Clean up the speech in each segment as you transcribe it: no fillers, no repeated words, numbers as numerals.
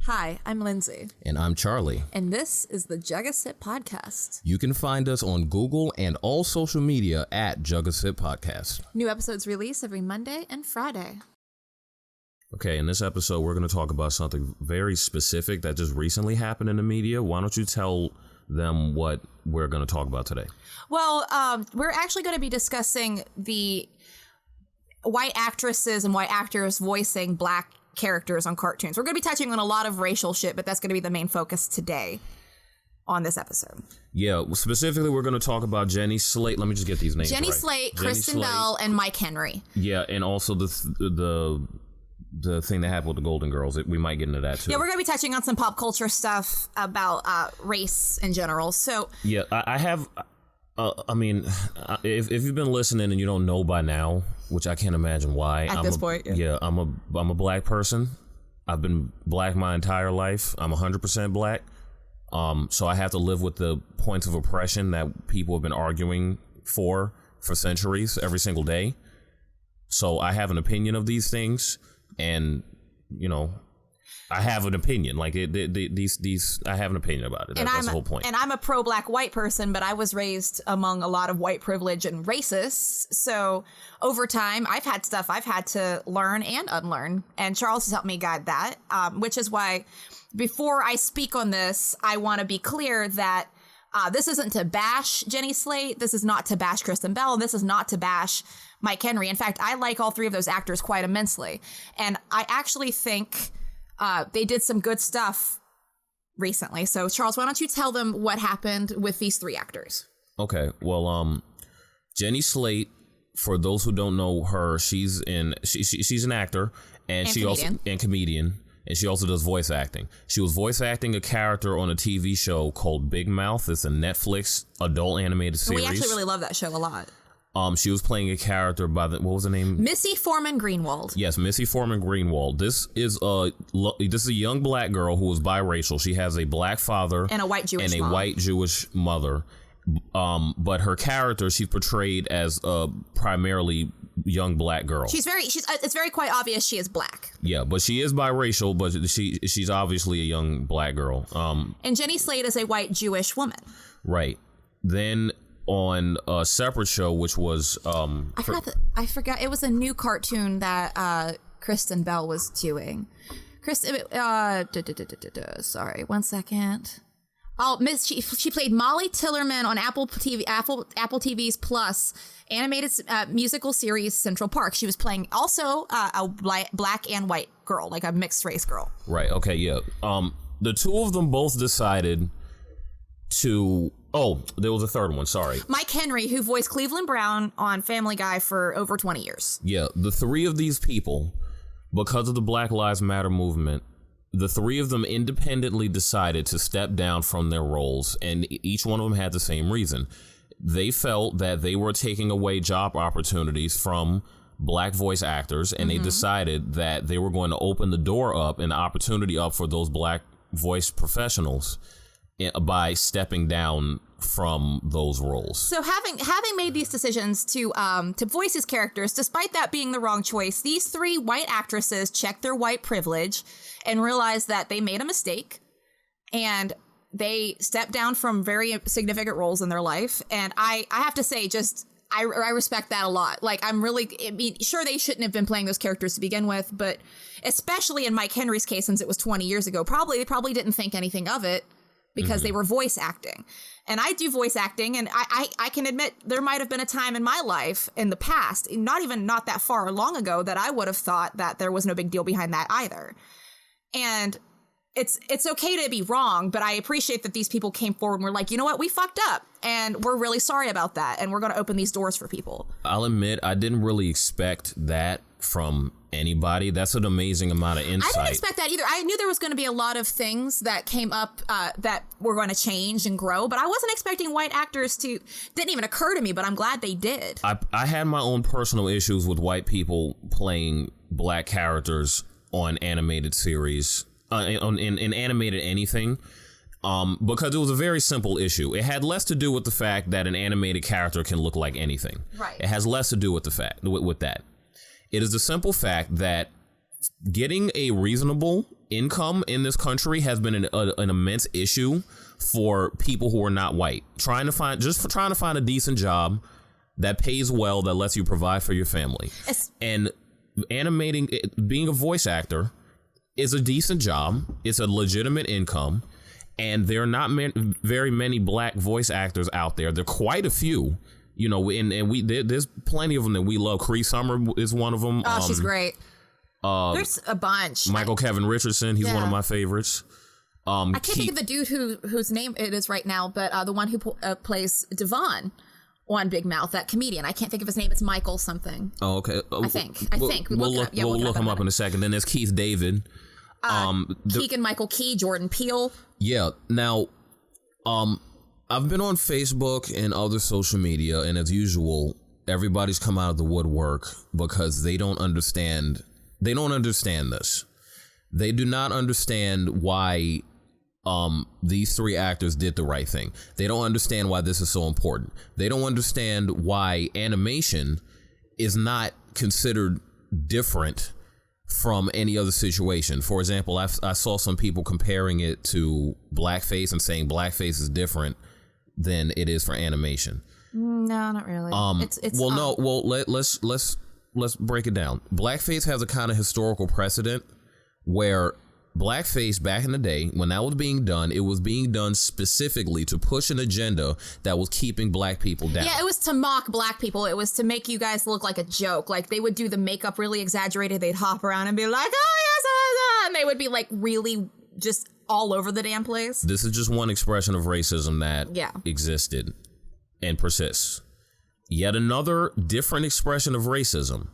Hi, I'm Lindsay. And I'm Charlie. And this is the Jug O Sip podcast. You can find us on Google and all social media at Jug O Sip Podcast. New episodes release every Monday and Friday. Okay, in this episode, we're going to talk about something very specific that just recently happened in the media. Why don't you tell them what we're going to talk about today? Well, we're actually going to be discussing the white actresses and white actors voicing black characters on cartoons. We're going to be touching on a lot of racial shit, but that's going to be the main focus today on this episode. Yeah, specifically, we're going to talk about Jenny Slate. Let me just get these names Jenny right. Slate, Kristen Bell, and Mike Henry. Yeah, and also the thing that happened with the Golden Girls. We might get into that too. Yeah, we're going to be touching on some pop culture stuff about race in general. So yeah, I have. If you've been listening and you don't know by now, which I can't imagine why. At this point, yeah. I'm a black person. I've been black my entire life. I'm 100% black. So I have to live with the points of oppression that people have been arguing for centuries, every single day. So I have an opinion of these things, and I have an opinion. Like I have an opinion about it. That's the whole point. And I'm a pro-black white person, but I was raised among a lot of white privilege and racists. So over time, I've had stuff I've had to learn and unlearn. And Charles has helped me guide that, which is why before I speak on this, I want to be clear that this isn't to bash Jenny Slate. This is not to bash Kristen Bell. This is not to bash Mike Henry. In fact, I like all three of those actors quite immensely. And I actually think they did some good stuff recently. So, Charles, why don't you tell them what happened with these three actors? Okay. Well, Jenny Slate, for those who don't know her, she's an actor and she comedian. Comedian, and she also does voice acting. She was voice acting a character on a TV show called Big Mouth. It's a Netflix adult animated series. We actually really love that show a lot. She was playing a character by what was the name? Missy Foreman Greenwald. Yes, Missy Foreman Greenwald. This is a young black girl who is biracial. She has a black father and a white Jewish mom. White Jewish mother. But her character, she's portrayed as a primarily young black girl. It's very quite obvious she is black. Yeah, but she is biracial, but she's obviously a young black girl. And Jenny Slate is a white Jewish woman. Right. Then on a separate show, which was I forgot it was a new cartoon that Kristen Bell was doing. Sorry, 1 second. She played Molly Tillerman on Apple TV's Plus animated musical series Central Park. She was playing also a black and white girl, like a mixed race girl. Right. Okay. Yeah. The two of them both decided to. Oh, there was a third one. Sorry. Mike Henry, who voiced Cleveland Brown on Family Guy for over 20 years. Yeah. The three of these people, because of the Black Lives Matter movement, the three of them independently decided to step down from their roles, and each one of them had the same reason. They felt that they were taking away job opportunities from black voice actors, and they decided that they were going to open the door up and the opportunity up for those black voice professionals by stepping down from those roles. So having made these decisions to voice his characters, despite that being the wrong choice, these three white actresses checked their white privilege and realized that they made a mistake, and they stepped down from very significant roles in their life. And I have to say, I respect that a lot. Like, sure, they shouldn't have been playing those characters to begin with, but especially in Mike Henry's case, since it was 20 years ago, they probably didn't think anything of it because they were voice acting. And I do voice acting, and I can admit there might have been a time in my life in the past, not that far long ago, that I would have thought that there was no big deal behind that either. And it's okay to be wrong, but I appreciate that these people came forward and were like, you know what, we fucked up, and we're really sorry about that, and we're going to open these doors for people. I'll admit, I didn't really expect that from anybody. That's an amazing amount of insight. I didn't expect that either. I knew there was going to be a lot of things that came up that were going to change and grow, but I wasn't expecting white actors to. Didn't even occur to me, but I'm glad they did. I had my own personal issues with white people playing black characters on animated series, in animated anything, because it was a very simple issue. It had less to do with the fact that an animated character can look like anything. Right. It has less to do with the fact with that. It is the simple fact that getting a reasonable income in this country has been an immense issue for people who are not white. Trying to find a decent job that pays well, that lets you provide for your family. And being a voice actor is a decent job. It's a legitimate income. And there are not very many black voice actors out there. There are quite a few, you know, and there's plenty of them that we love. Cree Summer is one of them. Oh, she's great. There's a bunch. Michael Kevin Richardson, he's one of my favorites. I can't think of the dude whose name it is right now, but the one who plays Devon on Big Mouth, that comedian. I can't think of his name. It's Michael something. Oh, okay. I think. We'll look him up in a second. Then there's Keith David. Keegan Michael Key, Jordan Peele. Yeah. Now, I've been on Facebook and other social media, and as usual, everybody's come out of the woodwork because they don't understand. They don't understand this. They do not understand why these three actors did the right thing. They don't understand why this is so important. They don't understand why animation is not considered different from any other situation. For example, I saw some people comparing it to blackface and saying blackface is different than it is for animation. No, not really. Let's break it down. Blackface has a kind of historical precedent where blackface back in the day, when that was being done, it was being done specifically to push an agenda that was keeping black people down. Yeah, it was to mock black people. It was to make you guys look like a joke. Like, they would do the makeup really exaggerated. They'd hop around and be like, oh, yes, and they would be like really just all over the damn place. This is just one expression of racism that existed and persists. Yet another different expression of racism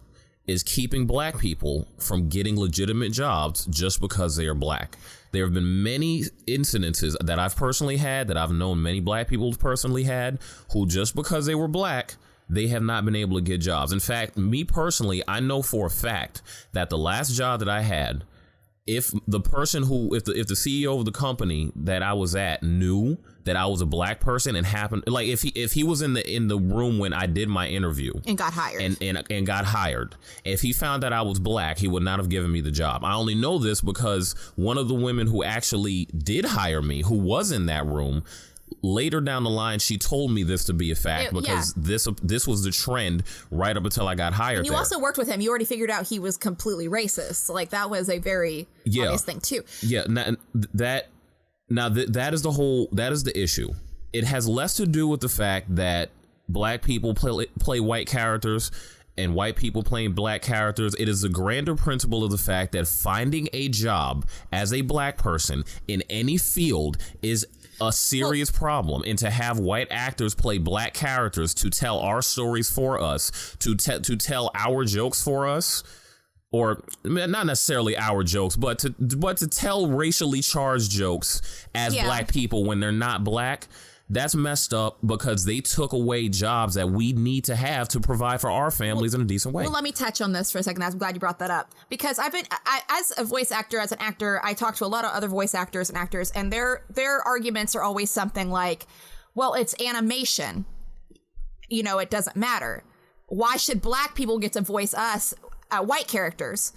is keeping black people from getting legitimate jobs just because they are black. There have been many incidences that I've personally had, that I've known many black people personally had, who just because they were black, they have not been able to get jobs. In fact, me personally, I know for a fact that the last job that I had, if the CEO of the company that I was at knew that I was a black person and happened, like if he was in the room when I did my interview and got hired and got hired, if he found that I was black, he would not have given me the job. I only know this because one of the women who actually did hire me, who was in that room, later down the line, she told me this to be a fact because this was the trend right up until I got hired. And you also worked with him. You already figured out he was completely racist. Like, that was a very obvious thing too. Yeah, that is the issue. It has less to do with the fact that black people play white characters and white people playing black characters. It is the grander principle of the fact that finding a job as a black person in any field is a serious problem, and to have white actors play black characters to tell our stories for us, to tell our jokes for us, or not necessarily our jokes, but to tell racially charged jokes as black people when they're not black, that's messed up because they took away jobs that we need to have to provide for our families in a decent way. Well, let me touch on this for a second. I'm glad you brought that up, because as a voice actor, as an actor, I talk to a lot of other voice actors and actors, and their arguments are always something like, well, it's animation. You know, it doesn't matter. Why should black people get to voice us, white characters,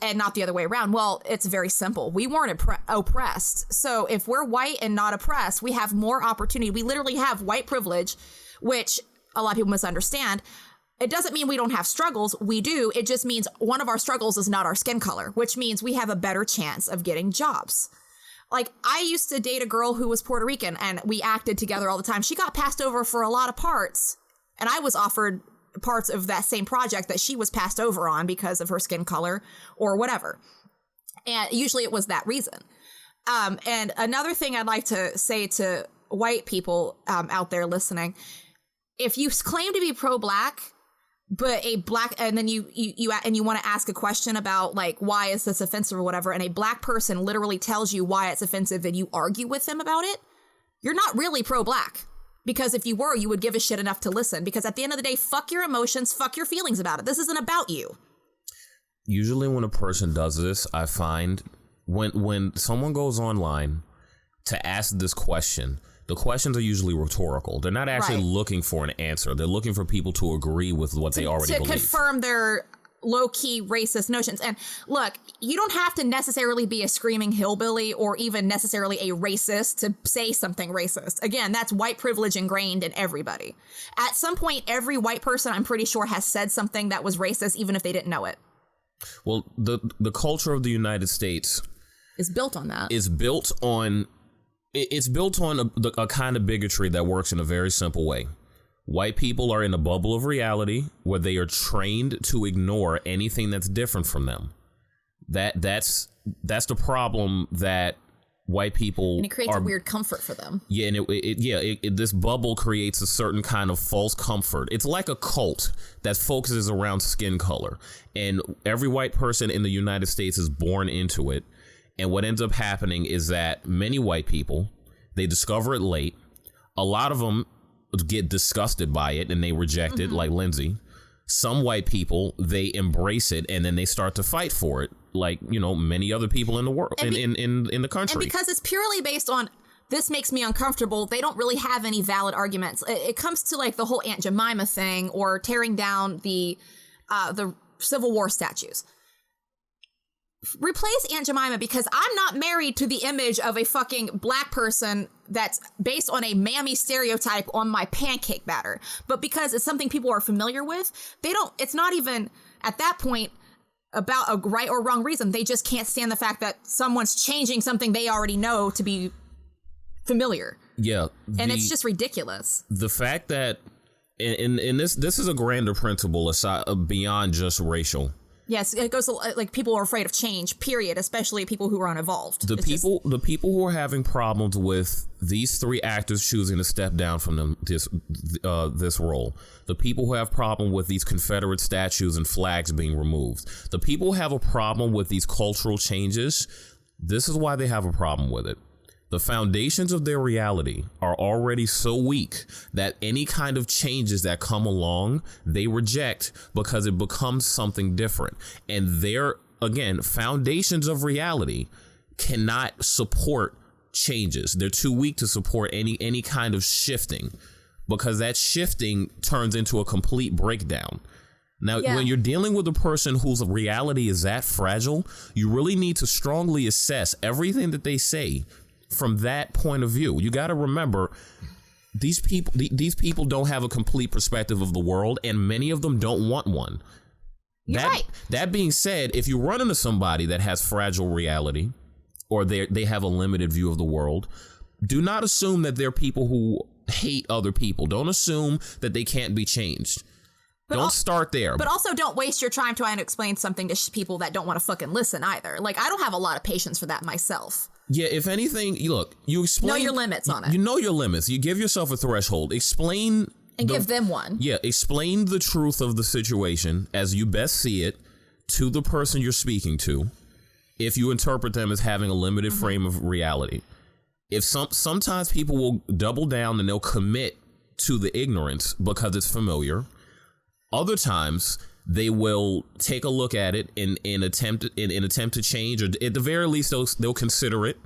and not the other way around? Well, it's very simple. We weren't oppressed. So if we're white and not oppressed, we have more opportunity. We literally have white privilege, which a lot of people misunderstand. It doesn't mean we don't have struggles. We do. It just means one of our struggles is not our skin color, which means we have a better chance of getting jobs. Like, I used to date a girl who was Puerto Rican, and we acted together all the time. She got passed over for a lot of parts, and I was offered parts of that same project that she was passed over on because of her skin color or whatever. And usually it was that reason. And another thing I'd like to say to white people out there listening, if you claim to be pro-black, but and then you want to ask a question about, like, why is this offensive or whatever, and a black person literally tells you why it's offensive and you argue with them about it, you're not really pro-black. Because if you were, you would give a shit enough to listen. Because at the end of the day, fuck your emotions, fuck your feelings about it. This isn't about you. Usually when a person does this, I find when someone goes online to ask this question, the questions are usually rhetorical. They're not actually looking for an answer. They're looking for people to agree with what they already believe. To confirm their low-key racist notions. And look, you don't have to necessarily be a screaming hillbilly or even necessarily a racist to say something racist. Again, that's white privilege ingrained in everybody. At some point, every white person, I'm pretty sure, has said something that was racist, even if they didn't know it. Well, the culture of the United States is built on that. It's built on a kind of bigotry that works in a very simple way. White people are in a bubble of reality where they are trained to ignore anything that's different from them. That's the problem that white people and it creates a weird comfort for them. Yeah, and this bubble creates a certain kind of false comfort. It's like a cult that focuses around skin color, and every white person in the United States is born into it. And what ends up happening is that many white people, they discover it late. A lot of them get disgusted by it and they reject it, like Lindsay. Some white people, they embrace it and then they start to fight for it, like, you know, many other people in the world, in the country. And because it's purely based on this makes me uncomfortable, they don't really have any valid arguments. It comes to like the whole Aunt Jemima thing or tearing down the Civil War statues. Replace Aunt Jemima, because I'm not married to the image of a fucking black person that's based on a mammy stereotype on my pancake batter. But because it's something people are familiar with, it's not even at that point about a right or wrong reason. They just can't stand the fact that someone's changing something they already know to be familiar. Yeah. And it's just ridiculous. The fact that, and this is a grander principle aside beyond just racial. Yes, it goes like people are afraid of change, period, especially people who are unevolved. The people who are having problems with these three actors choosing to step down from this role, the people who have problem with these Confederate statues and flags being removed, the people who have a problem with these cultural changes, this is why they have a problem with it. The foundations of their reality are already so weak that any kind of changes that come along, they reject because it becomes something different. And their, again, foundations of reality cannot support changes. They're too weak to support any kind of shifting, because that shifting turns into a complete breakdown. Now, when you're dealing with a person whose reality is that fragile, you really need to strongly assess everything that they say from that point of view. You got to remember, these people don't have a complete perspective of the world, and many of them don't want one. That being said, if you run into somebody that has fragile reality, or they have a limited view of the world, do not assume that they're people who hate other people. Don't assume that they can't be changed. Don't start there. But also don't waste your time trying to explain something to people that don't want to fucking listen either. Like, I don't have a lot of patience for that myself. Yeah, if anything, you explain. Know your limits on it. You know your limits. You give yourself a threshold. Explain. And give them one. Yeah, explain the truth of the situation as you best see it to the person you're speaking to, if you interpret them as having a limited frame of reality. If sometimes people will double down and they'll commit to the ignorance because it's familiar. Other times they will take a look at it and attempt to change, or at the very least they'll consider it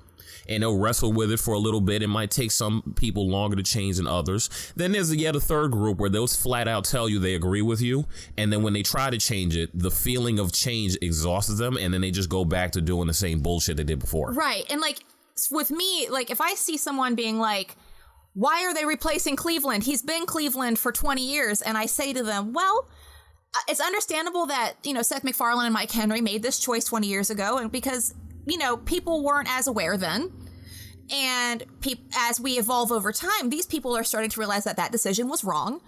and they'll wrestle with it for a little bit. It might take some people longer to change than others. Then there's yet a third group where they'll flat out tell you they agree with you, and then when they try to change it, the feeling of change exhausts them, and then they just go back to doing the same bullshit they did before. Right. And like with me, like if I see someone being like, why are they replacing Cleveland? He's been Cleveland for 20 years. And I say to them, well, it's understandable that, Seth MacFarlane and Mike Henry made this choice 20 years ago. And because, people weren't as aware then. And as we evolve over time, these people are starting to realize that decision was wrong.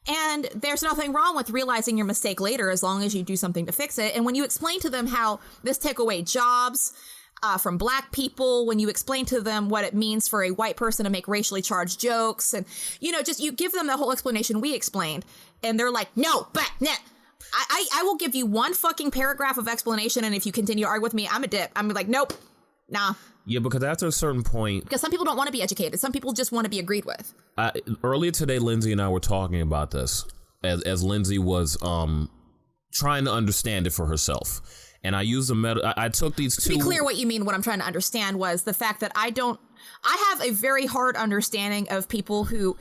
And there's nothing wrong with realizing your mistake later, as long as you do something to fix it. And when you explain to them how this took away jobs from black people, when you explain to them what it means for a white person to make racially charged jokes, and just you give them the whole explanation we explained, and they're like, no, but nah. I will give you one fucking paragraph of explanation, and if you continue to argue with me, I'm a dip. I'm like, nope, nah. Yeah, because after a certain point, because some people don't want to be educated, some people just want to be agreed with. Earlier today, Lindsay and I were talking about this as Lindsay was trying to understand it for herself. And I used I took these two. To be clear, what you mean, what I'm trying to understand was the fact that I have a very hard understanding of people who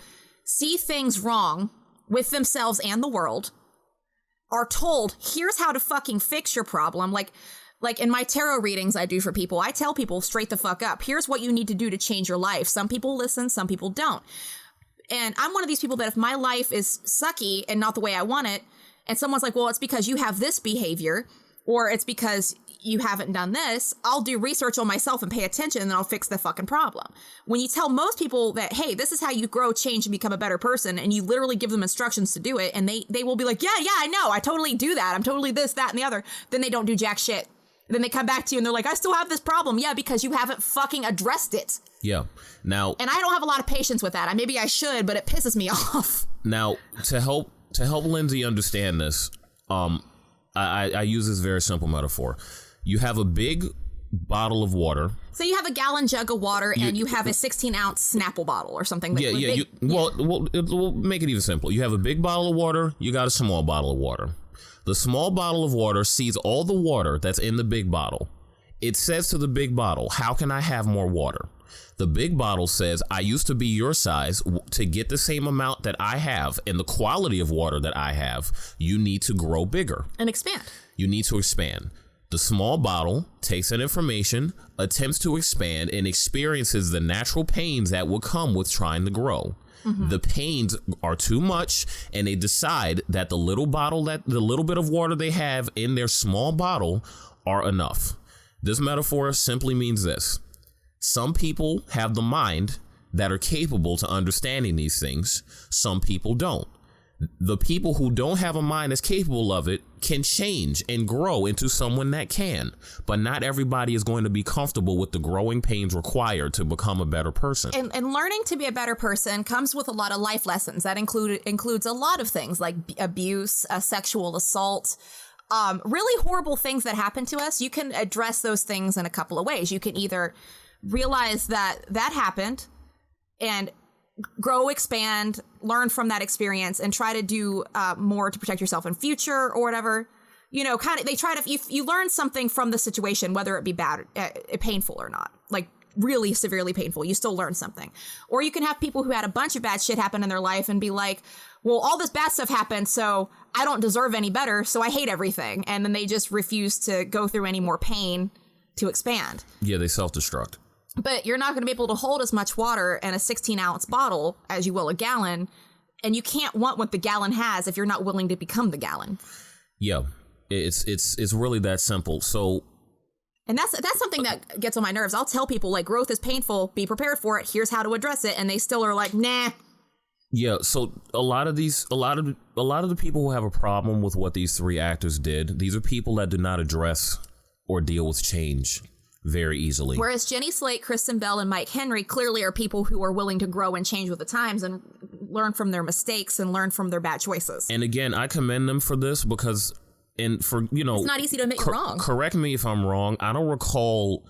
see things wrong with themselves and the world, are told, here's how to fucking fix your problem. Like in my tarot readings I do for people, I tell people straight the fuck up, here's what you need to do to change your life. Some people listen, some people don't. And I'm one of these people that if my life is sucky and not the way I want it, and someone's like, well, it's because you have this behavior, or it's because you haven't done this, I'll do research on myself and pay attention, and then I'll fix the fucking problem. When you tell most people that, hey, this is how you grow, change, and become a better person, and you literally give them instructions to do it, and they will be like, yeah, I know, I totally do that, I'm totally this, that, and the other, then they don't do jack shit. Then they come back to you and they're like, I still have this problem. Yeah, because you haven't fucking addressed it. Yeah. Now, and I don't have a lot of patience with that. Maybe I should, but it pisses me off. Now, to help Lindsay understand this, I use this very simple metaphor. You have a big bottle of water. So you have a gallon jug of water and you have a 16-ounce Snapple bottle or something. We'll make it even simple. You have a big bottle of water. You got a small bottle of water. The small bottle of water sees all the water that's in the big bottle. It says to the big bottle, how can I have more water? The big bottle says, I used to be your size. To get the same amount that I have and the quality of water that I have, you need to grow bigger. And expand. You need to expand. The small bottle takes that information, attempts to expand, and experiences the natural pains that will come with trying to grow. Mm-hmm. The pains are too much, and they decide that the little bit of water they have in their small bottle are enough. This metaphor simply means this. Some people have the mind that are capable to understanding these things. Some people don't. The people who don't have a mind that's capable of it can change and grow into someone that can. But not everybody is going to be comfortable with the growing pains required to become a better person. And learning to be a better person comes with a lot of life lessons. That includes a lot of things like abuse, sexual assault, really horrible things that happen to us. You can address those things in a couple of ways. You can either realize that happened and grow, expand, learn from that experience, and try to do more to protect yourself in future or whatever. You know, kind of, they try to, if you learn something from the situation, whether it be bad, painful or not, like really severely painful, you still learn something. Or you can have people who had a bunch of bad shit happen in their life and be like, well, all this bad stuff happened, so I don't deserve any better, so I hate everything. And then they just refuse to go through any more pain to expand. Yeah, they self-destruct. But you're not going to be able to hold as much water in a 16-ounce bottle as you will a gallon, and you can't want what the gallon has if you're not willing to become the gallon. Yeah, it's really that simple. So, and that's something that gets on my nerves. I'll tell people, like, growth is painful, be prepared for it, here's how to address it, and they still are like, nah. Yeah, so a lot of the people who have a problem with what these three actors did, these are people that do not address or deal with change very easily. Whereas Jenny Slate, Kristen Bell, and Mike Henry clearly are people who are willing to grow and change with the times and learn from their mistakes and learn from their bad choices. And again, I commend them for this because, it's not easy to admit you're wrong. Correct me if I'm wrong. I don't recall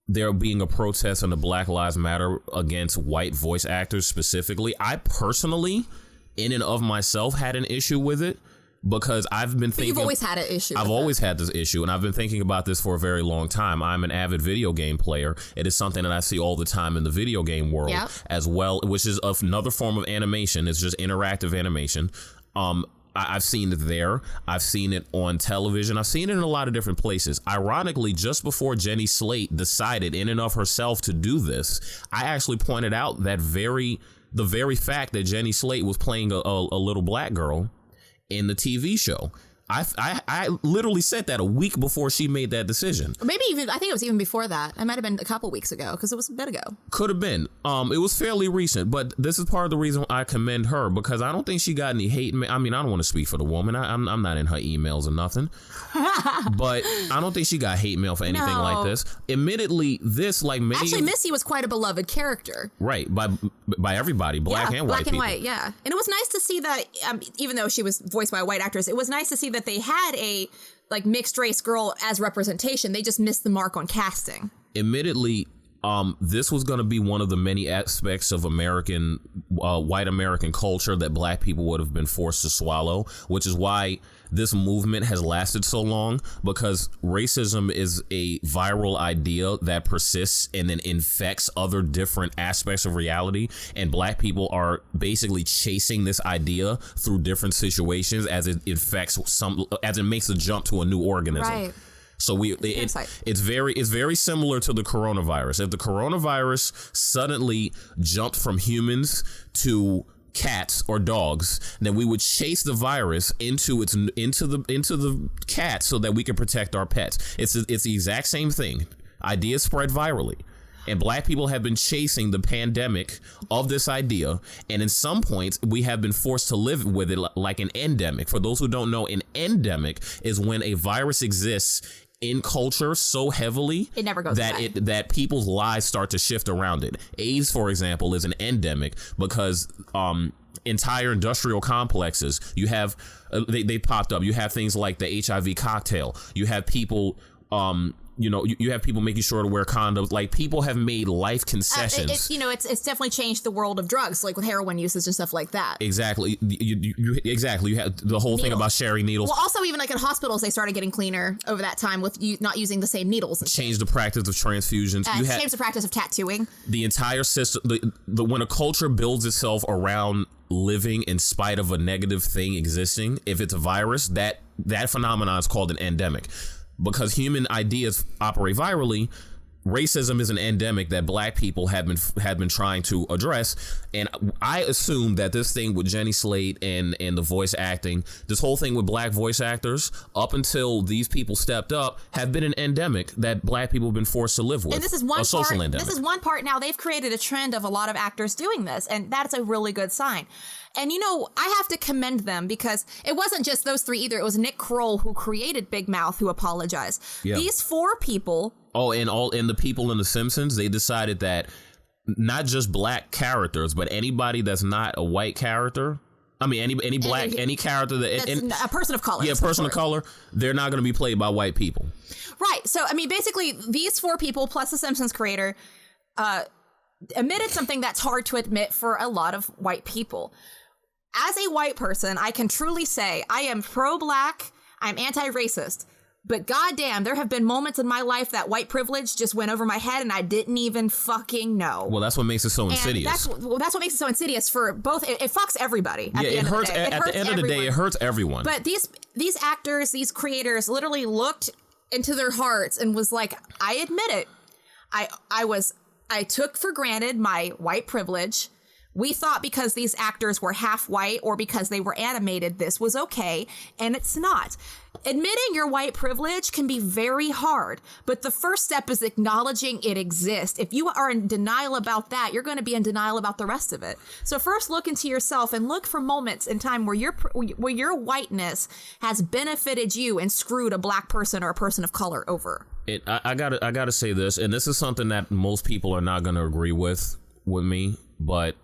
there being a protest on the Black Lives Matter against white voice actors specifically. I personally, in and of myself, had an issue with it. Because I've been thinking... You've always had an issue. I've always had this issue, and I've been thinking about this for a very long time. I'm an avid video game player. It is something that I see all the time in the video game world as well, which is another form of animation. It's just interactive animation. I've seen it there. I've seen it on television. I've seen it in a lot of different places. Ironically, just before Jenny Slate decided in and of herself to do this, I actually pointed out that the very fact that Jenny Slate was playing a little black girl in the TV show. I literally said that a week before she made that decision. Or maybe even, I think it was even before that. It might have been a couple weeks ago because it was a bit ago. Could have been. It was fairly recent, but this is part of the reason I commend her because I don't think she got any hate. I mean, I don't want to speak for the woman. I'm not in her emails or nothing, but I don't think she got hate mail for anything like this. Admittedly, this, like many... Actually, Missy was quite a beloved character. Right. By everybody, black and white people. Black and white, yeah. And it was nice to see that, even though she was voiced by a white actress, it was nice to see that they had a mixed race girl as representation. They just missed the mark on casting. Admittedly, this was going to be one of the many aspects of American, white American culture that black people would have been forced to swallow, which is why this movement has lasted so long, because racism is a viral idea that persists and then infects other different aspects of reality. And black people are basically chasing this idea through different situations as it infects as it makes a jump to a new organism. Right. So it's very similar to the coronavirus. If the coronavirus suddenly jumped from humans to cats or dogs, then we would chase the virus into the cats so that we can protect our pets. It's the exact same thing. Ideas spread virally. And black people have been chasing the pandemic of this idea. And in some points, we have been forced to live with it like an endemic. For those who don't know, an endemic is when a virus exists in culture so heavily it never goes that people's lives start to shift around it. AIDS, for example, is an endemic because entire industrial complexes, you have they popped up. You have things like the HIV cocktail. You have people you have people making sure to wear condoms. Like, people have made life concessions. It's definitely changed the world of drugs, like with heroin usage and stuff like that. Exactly. You have the whole thing about sharing needles. Well, also even like in hospitals, they started getting cleaner over that time with not using the same needles. Change the practice of transfusions. Change the practice of tattooing. The entire system. When a culture builds itself around living in spite of a negative thing existing, if it's a virus, that phenomenon is called an endemic. Because human ideas operate virally, racism is an endemic that black people have been trying to address. And I assume that this thing with Jenny Slate and the voice acting, this whole thing with black voice actors, up until these people stepped up, have been an endemic that black people have been forced to live with. And this is one social endemic. This is one part. Now they've created a trend of a lot of actors doing this, and that's a really good sign. And, I have to commend them because it wasn't just those three either. It was Nick Kroll who created Big Mouth who apologized. Yeah. These four people. Oh, and the people in The Simpsons, they decided that not just black characters, but anybody that's not a white character. I mean, any black, any character that's a person of color. Yeah, a person of color. They're not going to be played by white people. Right. So, I mean, basically, these four people plus The Simpsons creator admitted something that's hard to admit for a lot of white people. As a white person, I can truly say I am pro-black, I'm anti-racist, but goddamn, there have been moments in my life that white privilege just went over my head and I didn't even fucking know. Well, that's what makes it so insidious. That's what makes it so insidious for both. It fucks everybody. At the end hurts. Of the day. At the end of the day, it hurts everyone. But these actors, these creators, literally looked into their hearts and was like, I admit it. I took for granted my white privilege. We thought because these actors were half white or because they were animated, this was okay, and it's not. Admitting your white privilege can be very hard, but the first step is acknowledging it exists. If you are in denial about that, you're going to be in denial about the rest of it. So first look into yourself and look for moments in time where your whiteness has benefited you and screwed a black person or a person of color over. I gotta say this, and this is something that most people are not going to agree with me, but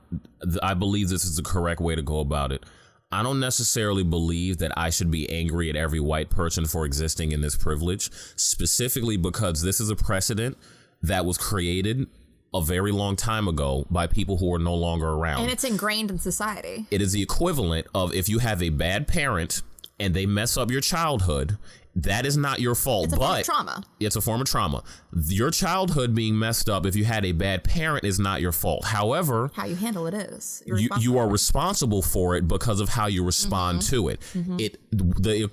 I believe this is the correct way to go about it. I don't necessarily believe that I should be angry at every white person for existing in this privilege, specifically because this is a precedent that was created a very long time ago by people who are no longer around. And it's ingrained in society. It is the equivalent of if you have a bad parent and they mess up your childhood, that is not your fault. It's a form of trauma. It's a form of trauma. Your childhood being messed up, if you had a bad parent, is not your fault. However, how you handle it is. You are responsible for it because of how you respond to it. Mm-hmm.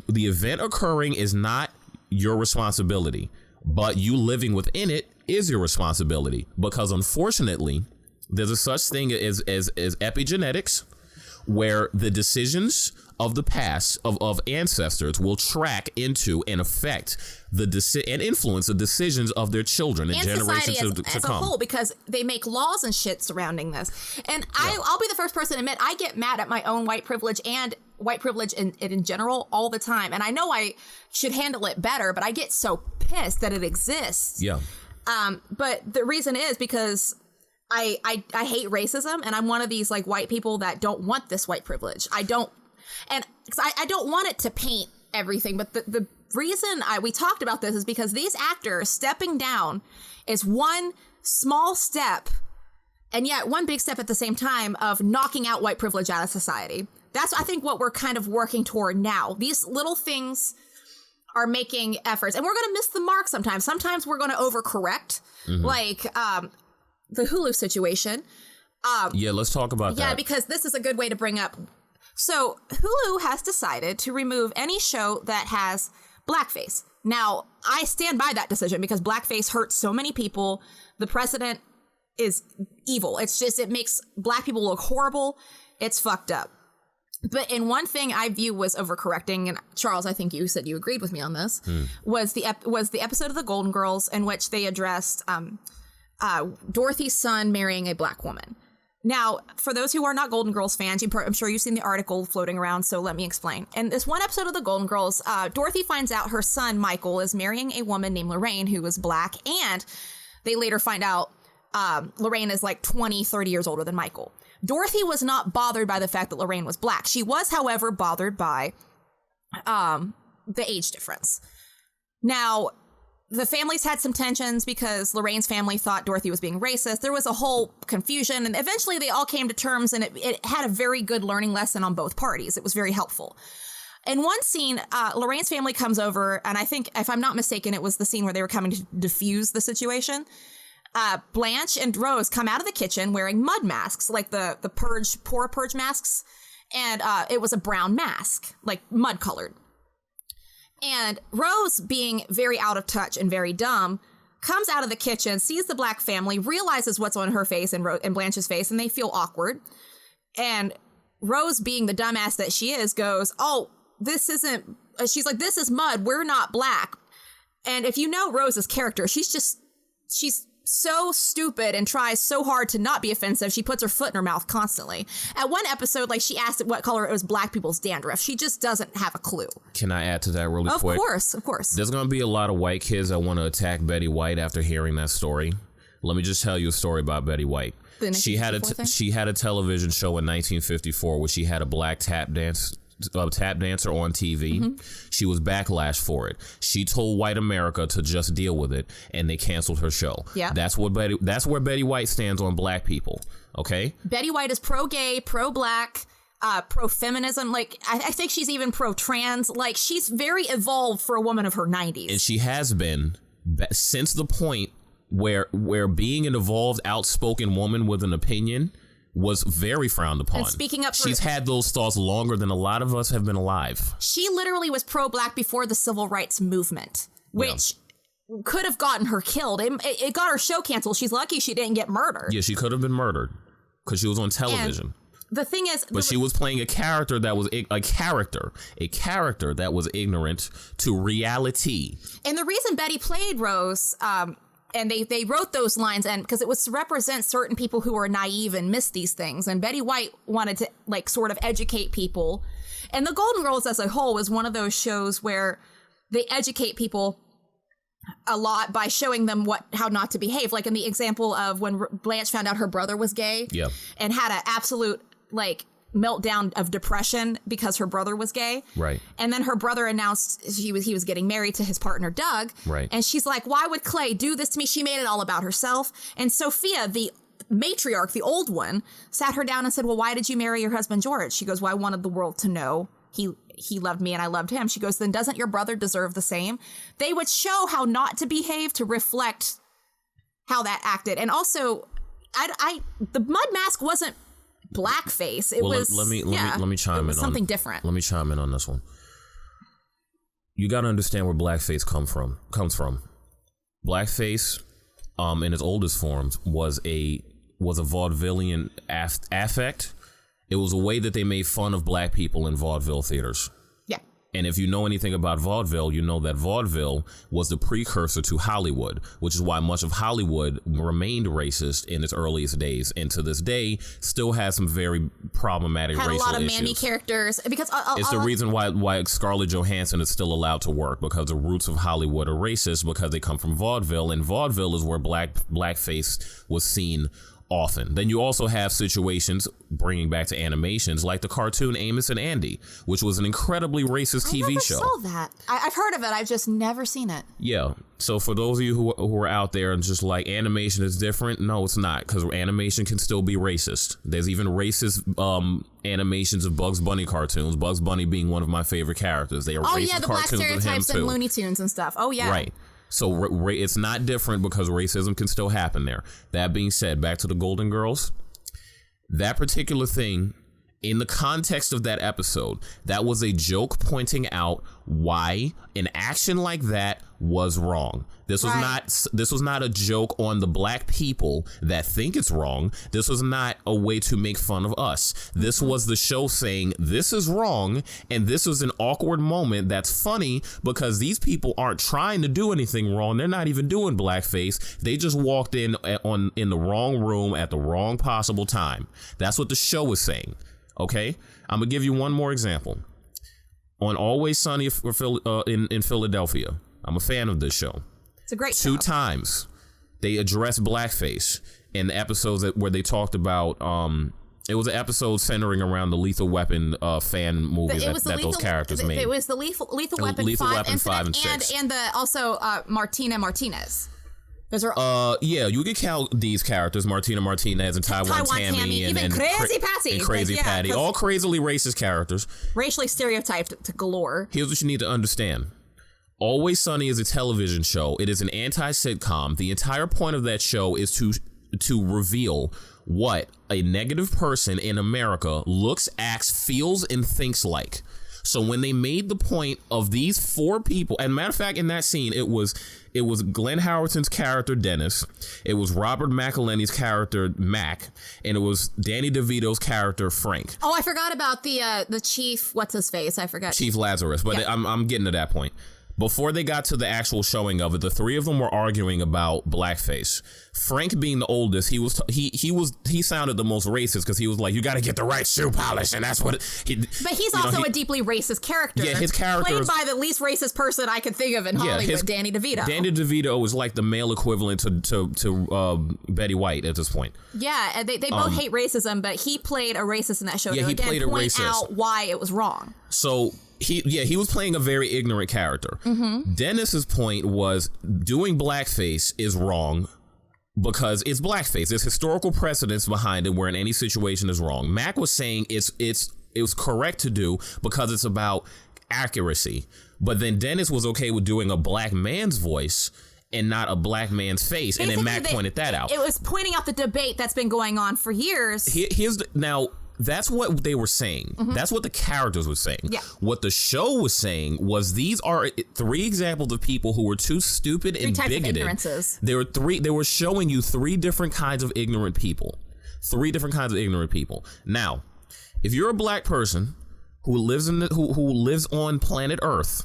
The event occurring is not your responsibility, but you living within it is your responsibility. Because unfortunately, there's a such thing as epigenetics, where the decisions of the past of ancestors will track into and affect and influence the decisions of their children and generations to come. As a whole, because they make laws and shit surrounding this. And I'll be the first person to admit I get mad at my own white privilege and white privilege in general all the time. And I know I should handle it better, but I get so pissed that it exists. Yeah. But the reason is because I hate racism, and I'm one of these like white people that don't want this white privilege. I don't want it to paint everything, but the reason we talked about this is because these actors stepping down is one, small step, and yet one big step at the same time of knocking out white privilege out of society. That's, I think, what we're kind of working toward now. These little things are making efforts, and we're going to miss the mark sometimes. Sometimes we're going to overcorrect, like the Hulu situation. Yeah, let's talk about that. Yeah, because this is a good way to bring up. So Hulu has decided to remove any show that has blackface. Now, I stand by that decision because blackface hurts so many people. The president is evil. It's just, it makes black people look horrible. It's fucked up. But in one thing I view was overcorrecting, and Charles, I think you said you agreed with me on this, was the episode of the Golden Girls in which they addressed Dorothy's son marrying a black woman. Now, for those who are not Golden Girls fans, I'm sure you've seen the article floating around, so let me explain. In this one episode of the Golden Girls, Dorothy finds out her son, Michael, is marrying a woman named Lorraine who is black, and they later find out Lorraine is like 20, 30 years older than Michael. Dorothy was not bothered by the fact that Lorraine was black. She was, however, bothered by the age difference. Now, the families had some tensions because Lorraine's family thought Dorothy was being racist. There was a whole confusion, and eventually they all came to terms, and it had a very good learning lesson on both parties. It was very helpful. In one scene, Lorraine's family comes over, and I think, if I'm not mistaken, it was the scene where they were coming to diffuse the situation. Blanche and Rose come out of the kitchen wearing mud masks, like the pore purge masks, and it was a brown mask, like mud colored. And Rose, being very out of touch and very dumb, comes out of the kitchen, sees the black family, realizes what's on her face and Blanche's face, and they feel awkward. And Rose, being the dumbass that she is, goes, "Oh, this isn't," she's like, "This is mud, we're not black." And if you know Rose's character, she's so stupid and tries so hard to not be offensive. She puts her foot in her mouth constantly. At one episode, like, she asked what color it was black people's dandruff. She just doesn't have a clue. Can I add to that really quick? Of course. There's going to be a lot of white kids that want to attack Betty White after hearing that story. Let me just tell you a story about Betty White. She had a television show in 1954 where she had a black tap dancer on TV. She was backlash for it. She told white America to just deal with it, and they canceled her show. Yeah, that's where Betty White stands on black people. Okay, Betty White is pro-gay, pro-black, pro-feminism. Like, I think she's even pro-trans. Like, she's very evolved for a woman of her 90s, and she has been since the point where being an evolved, outspoken woman with an opinion was very frowned upon. And speaking up, she's had those thoughts longer than a lot of us have been alive. She literally was pro-black before the civil rights movement, which could have gotten her killed. It got her show canceled. She's lucky she didn't get murdered. Yeah, she could have been murdered because she was on television. And the thing is, but she was playing a character that was a character that was ignorant to reality. And the reason Betty played Rose, and they wrote those lines, and because it was to represent certain people who are naive and miss these things. And Betty White wanted to, like, sort of educate people. And The Golden Girls as a whole was one of those shows where they educate people a lot by showing them how not to behave. Like in the example of when Blanche found out her brother was gay and had an absolute, like, meltdown of depression because her brother was gay. Right. And then her brother announced he was getting married to his partner, Doug. Right. And she's like, "Why would Clay do this to me?" She made it all about herself. And Sophia, the matriarch, the old one, sat her down and said, "Well, why did you marry your husband, George?" She goes, "Well, I wanted the world to know he loved me and I loved him." She goes, "Then doesn't your brother deserve the same?" They would show how not to behave to reflect how that acted. And also, the mud mask wasn't blackface. It was. Let me chime in on something different. Let me chime in on this one. You got to understand where blackface comes from. Blackface, in its oldest forms, was a vaudevillian affect. It was a way that they made fun of black people in vaudeville theaters. Yeah. And if you know anything about vaudeville, you know that vaudeville was the precursor to Hollywood, which is why much of Hollywood remained racist in its earliest days, and to this day still has some very problematic racial issues. Had a lot of mammy characters, because it's the reason why Scarlett Johansson is still allowed to work, because the roots of Hollywood are racist because they come from vaudeville, and vaudeville is where blackface was seen often. Then you also have situations, bringing back to animations, like the cartoon Amos and Andy, which was an incredibly racist TV show. I never saw that. I've heard of it. I've just never seen it. Yeah. So for those of you who are out there and just like animation is different, no, it's not, because animation can still be racist. There's even racist animations of Bugs Bunny cartoons. Bugs Bunny being one of my favorite characters. They are racist the black cartoons of him stereotypes too. and Looney Tunes and stuff. Oh yeah. Right. So it's not different because racism can still happen there. That being said, back to the Golden Girls, that particular thing, in the context of that episode, that was a joke pointing out why an action like that was wrong. This was not a joke on the black people that think it's wrong. This was not a way to make fun of us. This was the show saying this is wrong, and this was an awkward moment that's funny because these people aren't trying to do anything wrong. They're not even doing blackface. They just walked in the wrong room at the wrong possible time. That's what the show was saying. Okay, I'm gonna give you one more example. On Always Sunny in Philadelphia, I'm a fan of this show. It's a great show. 2 times they addressed blackface in the episodes where they talked about. It was an episode centering around the Lethal Weapon fan movie that those characters made. It was the Lethal Weapon 5 and 6, and also Martina Martinez. Those are you could count these characters, Martina Martinez and Taiwan Tammy and Crazy Patty. And Crazy Patty, all crazily racist characters. Racially stereotyped to galore. Here's what you need to understand. Always Sunny is a television show. It is an anti-sitcom. The entire point of that show is to reveal what a negative person in America looks, acts, feels, and thinks like. So when they made the point of these 4 people, and matter of fact, in that scene, it was Glenn Howerton's character, Dennis. It was Robert McElhenney's character, Mac. And it was Danny DeVito's character, Frank. Oh, I forgot about the chief, what's his face? I forgot. Chief Lazarus. But yeah. I'm getting to that point. Before they got to the actual showing of it, the 3 of them were arguing about blackface. Frank, being the oldest, he sounded the most racist because he was like, "You got to get the right shoe polish," and that's what. But he's also a deeply racist character. Yeah, his character played by the least racist person I could think of in Hollywood, Danny DeVito. Danny DeVito was like the male equivalent to Betty White at this point. Yeah, and they both hate racism, but he played a racist in that show. Yeah, he played a racist. Point out why it was wrong. So. He was playing a very ignorant character. Mm-hmm. Dennis's point was doing blackface is wrong because it's blackface. There's historical precedence behind it where in any situation is wrong. Mac was saying it was correct to do because it's about accuracy. But then Dennis was okay with doing a black man's voice and not a black man's face. Basically, and then Mac pointed that out. It was pointing out the debate that's been going on for years. Now, that's what they were saying. Mm-hmm. That's what the characters were saying. Yeah. What the show was saying was these are 3 examples of people who were too stupid and bigoted. They were showing you 3 different kinds of ignorant people. 3 different kinds of ignorant people. Now, if you're a black person who lives who lives on planet Earth,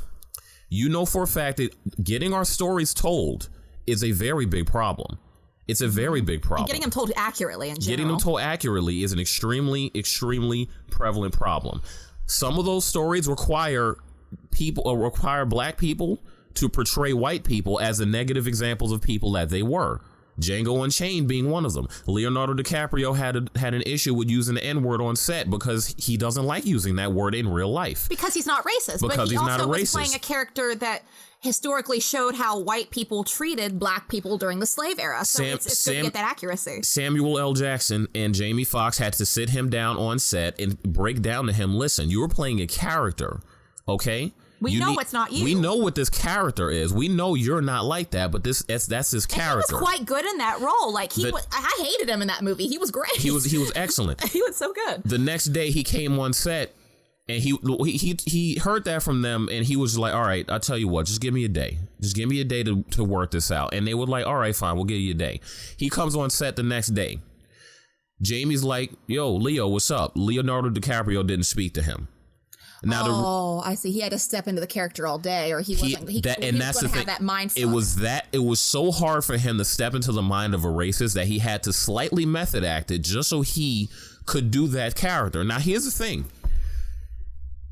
you know for a fact that getting our stories told is a very big problem. It's a very big problem. And getting them told accurately in general. Getting them told accurately is an extremely, extremely prevalent problem. Some of those stories require black people to portray white people as the negative examples of people that they were. Django Unchained being one of them. Leonardo DiCaprio had an issue with using the N-word on set because he doesn't like using that word in real life. Because he's not racist. Because he's not a racist. But he also was playing a character that historically showed how white people treated black people during the slave era. So it's good to get that accuracy. Samuel L. Jackson and Jamie Foxx had to sit him down on set and break down to him, listen, you were playing a character, okay? We know it's not you. We know what this character is. We know you're not like that, but that's his character. He was quite good in that role. Like I hated him in that movie. He was great. He was excellent. He was so good. The next day he came on set and he heard that from them and he was like, all right, I'll tell you what, just give me a day. Just give me a day to work this out. And they were like, all right, fine, we'll give you a day. He comes on set the next day. Jamie's like, yo, Leo, what's up? Leonardo DiCaprio didn't speak to him. Now I see. He had to step into the character all day, or he wasn't. That's the thing. Have that mind. It was so hard for him to step into the mind of a racist that he had to slightly method act it just so he could do that character. Now, here's the thing.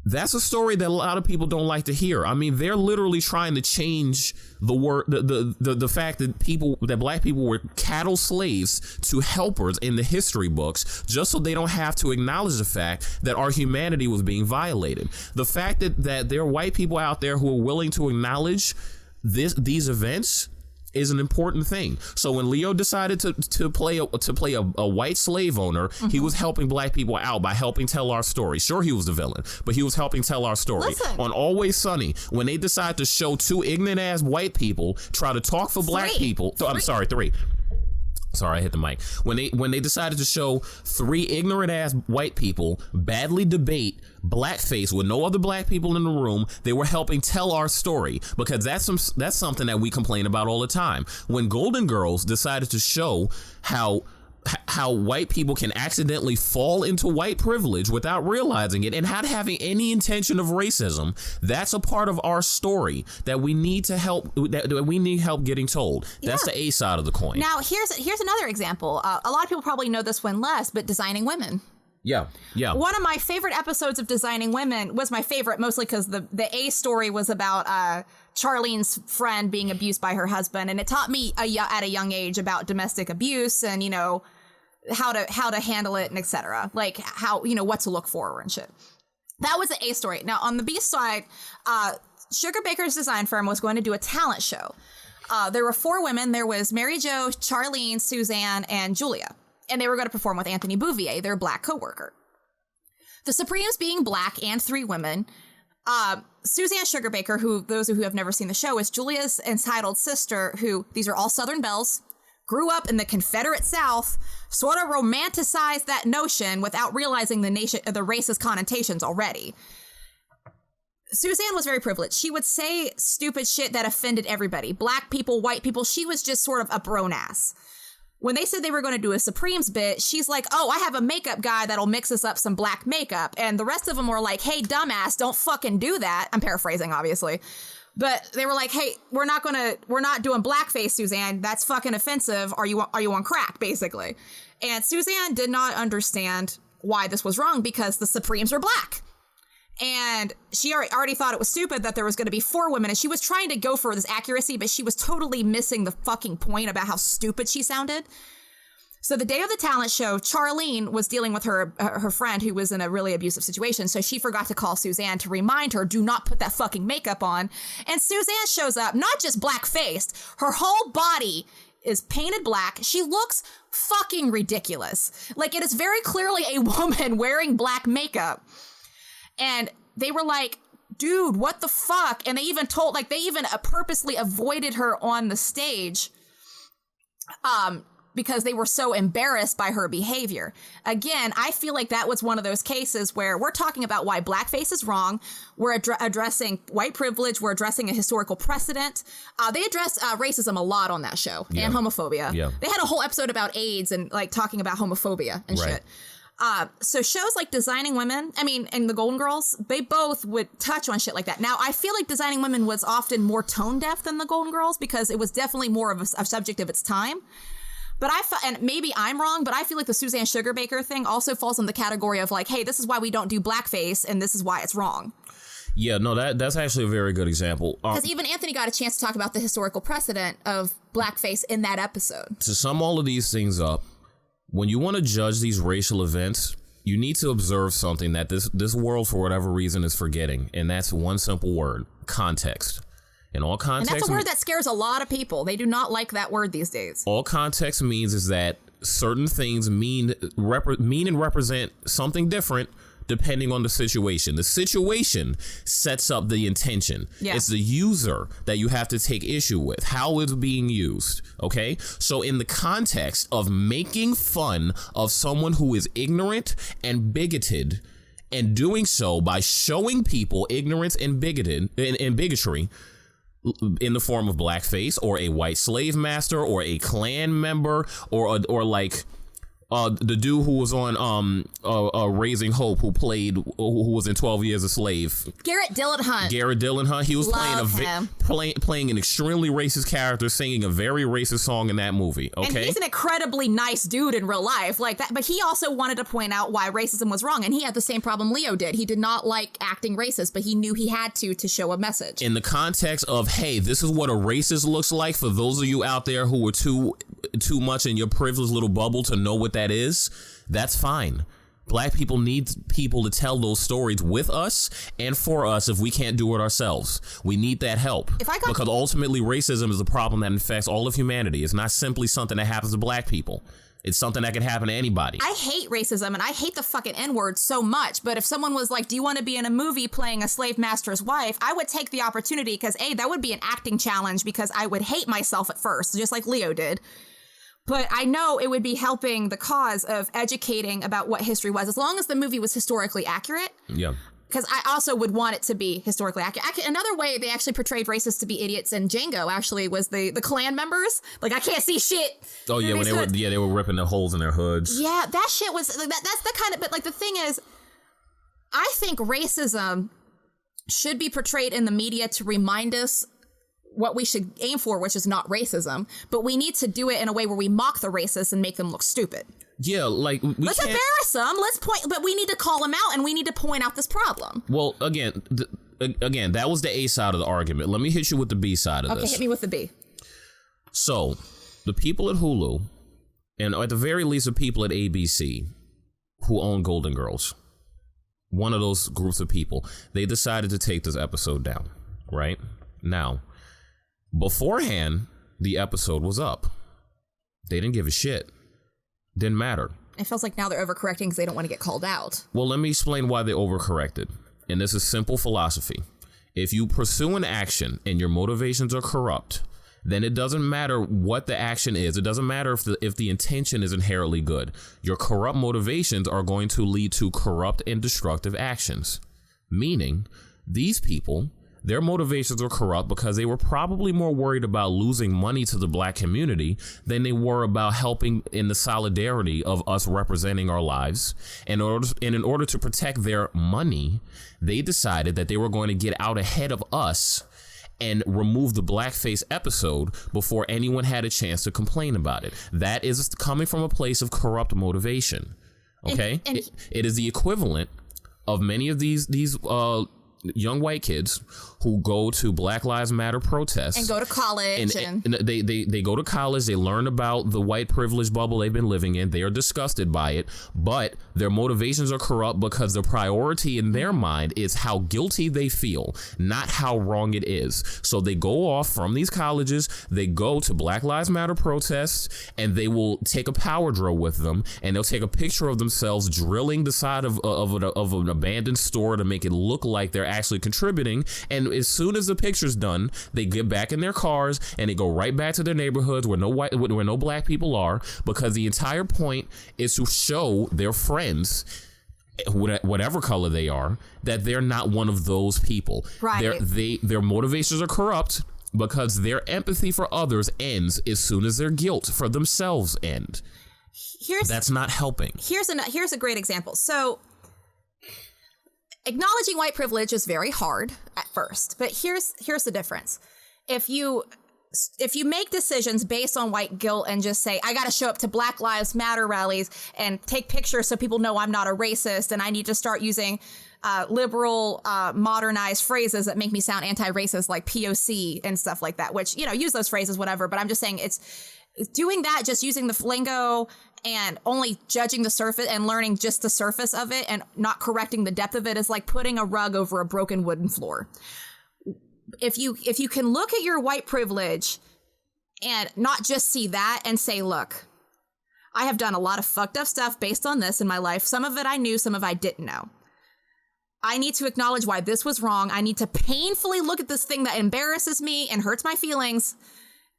That's a story that a lot of people don't like to hear. I mean, they're literally trying to change the word, the fact that black people were cattle slaves to helpers in the history books, just so they don't have to acknowledge the fact that our humanity was being violated. The fact that there are white people out there who are willing to acknowledge these events is an important thing. So when Leo decided to play a white slave owner, he was helping black people out by helping tell our story. Sure, he was the villain, but he was helping tell our story. Listen. On Always Sunny, when they decide to show two ignorant ass white people try to talk for black people, I'm sorry, three. Sorry, I hit the mic. When they decided to show three ignorant ass white people badly debate blackface with no other black people in the room, they were helping tell our story, because that's something that we complain about all the time. When Golden Girls decided to show how white people can accidentally fall into white privilege without realizing it and not having any intention of racism, that's a part of our story that we need help getting told. That's the A side of the coin. Now, here's another example. A lot of people probably know this one less, but Designing Women. Yeah. One of my favorite episodes of Designing Women was my favorite, mostly because the A story was about Charlene's friend being abused by her husband, and it taught me at a young age about domestic abuse and, you know, how to handle it and etc. Like how, you know, what to look for and shit. That was the A story. Now on the B side, Sugar Baker's design firm was going to do a talent show. There were 4 women. There was Mary Jo, Charlene, Suzanne, and Julia. And they were going to perform with Anthony Bouvier, their black coworker. The Supremes being black and 3 women. Suzanne Sugar Baker, who those who have never seen the show, is Julia's entitled sister, who, these are all Southern belles, grew up in the Confederate South, sort of romanticized that notion without realizing the racist connotations already. Suzanne was very privileged. She would say stupid shit that offended everybody. Black people, white people. She was just sort of a brown ass. When they said they were going to do a Supremes bit, she's like, oh, I have a makeup guy that'll mix us up some black makeup. And the rest of them were like, hey, dumbass, don't fucking do that. I'm paraphrasing, obviously. But they were like, hey, we're not doing blackface, Suzanne. That's fucking offensive. Are you on crack, basically? And Suzanne did not understand why this was wrong because the Supremes were black. And she already thought it was stupid that there was going to be 4 women, and she was trying to go for this accuracy, but she was totally missing the fucking point about how stupid she sounded. So the day of the talent show, Charlene was dealing with her friend who was in a really abusive situation, so she forgot to call Suzanne to remind her, do not put that fucking makeup on. And Suzanne shows up, not just black-faced, her whole body is painted black. She looks fucking ridiculous. Like, it is very clearly a woman wearing black makeup. And they were like, dude, what the fuck? And they even purposely avoided her on the stage because they were so embarrassed by her behavior. Again, I feel like that was one of those cases where we're talking about why blackface is wrong. We're addressing white privilege. We're addressing a historical precedent. They addressed racism a lot on that show and homophobia. Yeah. They had a whole episode about AIDS and like talking about homophobia and shit. So shows like Designing Women, and the Golden Girls, they both would touch on shit like that. Now, I feel like Designing Women was often more tone deaf than the Golden Girls because it was definitely more of a subject of its time. But and maybe I'm wrong, but I feel like the Suzanne Sugar Baker thing also falls in the category of like, hey, this is why we don't do blackface and this is why it's wrong. Yeah, no, that's actually a very good example. Because even Anthony got a chance to talk about the historical precedent of blackface in that episode. To sum all of these things up, when you want to judge these racial events, you need to observe something that this world, for whatever reason, is forgetting. And that's one simple word: context. And all context. And that's a word that scares a lot of people. They do not like that word these days. All context means is that certain things mean and represent something different depending on the situation. The situation sets up the intention. Yeah. It's the user that you have to take issue with, how it's being used. Okay? So in the context of making fun of someone who is ignorant and bigoted, and doing so by showing people ignorance and bigotry in the form of blackface or a white slave master or a Klan member or like The dude who was on Raising Hope, who was in 12 Years a Slave. Garrett Dillahunt. He was playing an extremely racist character, singing a very racist song in that movie. Okay, and he's an incredibly nice dude in real life, like that. But he also wanted to point out why racism was wrong, and he had the same problem Leo did. He did not like acting racist, but he knew he had to show a message. In the context of, hey, this is what a racist looks like for those of you out there who were too much in your privileged little bubble to know what that is, that's fine. Black people need people to tell those stories with us and for us if we can't do it ourselves. We need that help. Because ultimately racism is a problem that infects all of humanity. It's not simply something that happens to black people. It's something that can happen to anybody. I hate racism and I hate the fucking N-word so much, but if someone was like, do you want to be in a movie playing a slave master's wife, I would take the opportunity because that would be an acting challenge because I would hate myself at first, just like Leo did. But I know it would be helping the cause of educating about what history was, as long as the movie was historically accurate. Yeah. Because I also would want it to be historically accurate. Another way they actually portrayed racists to be idiots in Django actually was the Klan members. Like, I can't see shit. Oh yeah, when they were ripping the holes in their hoods. Yeah, that shit was that's the kind of. But like the thing is, I think racism should be portrayed in the media to remind us what we should aim for, which is not racism, but we need to do it in a way where we mock the racists and make them look stupid. Yeah, like let's embarrass them. But we need to call them out and we need to point out this problem. Well, again, that was the A side of the argument. Let me hit you with the B side of this. Okay, hit me with the B. So, the people at Hulu, and at the very least the people at ABC who own Golden Girls, one of those groups of people, they decided to take this episode down, right? Now, beforehand, the episode was up. They didn't give a shit. Didn't matter. It feels like now they're overcorrecting because they don't want to get called out. Well, let me explain why they overcorrected. And this is simple philosophy. If you pursue an action and your motivations are corrupt, then it doesn't matter what the action is. It doesn't matter if the intention is inherently good. Your corrupt motivations are going to lead to corrupt and destructive actions. Meaning, these people, their motivations were corrupt because they were probably more worried about losing money to the black community than they were about helping in the solidarity of us representing our lives. And in order to protect their money, they decided that they were going to get out ahead of us and remove the blackface episode before anyone had a chance to complain about it. That is coming from a place of corrupt motivation. Okay? It is the equivalent of many of these young white kids who go to Black Lives Matter protests and go to college and they go to college. They learn about the white privilege bubble they've been living in. They are disgusted by it, but their motivations are corrupt because the priority in their mind is how guilty they feel, not how wrong it is. So they go off from these colleges, they go to Black Lives Matter protests, and they will take a power drill with them, and they'll take a picture of themselves drilling the side of an abandoned store to make it look like they're actually contributing. And as soon as the picture's done, they get back in their cars and they go right back to their neighborhoods where no black people are, because the entire point is to show their friends, whatever color they are, that they're not one of those people. Right. Their motivations are corrupt because their empathy for others ends as soon as their guilt for themselves end. That's not helping. Here's a great example. So, acknowledging white privilege is very hard at first, but here's the difference. If you make decisions based on white guilt and just say, I got to show up to Black Lives Matter rallies and take pictures so people know I'm not a racist and I need to start using liberal, modernized phrases that make me sound anti-racist, like POC and stuff like that, which, use those phrases, whatever. But I'm just saying it's doing that, just using the lingo and only judging the surface and learning just the surface of it and not correcting the depth of it is like putting a rug over a broken wooden floor. If you can look at your white privilege and not just see that and say, look, I have done a lot of fucked up stuff based on this in my life. Some of it I knew, some of it I didn't know. I need to acknowledge why this was wrong. I need to painfully look at this thing that embarrasses me and hurts my feelings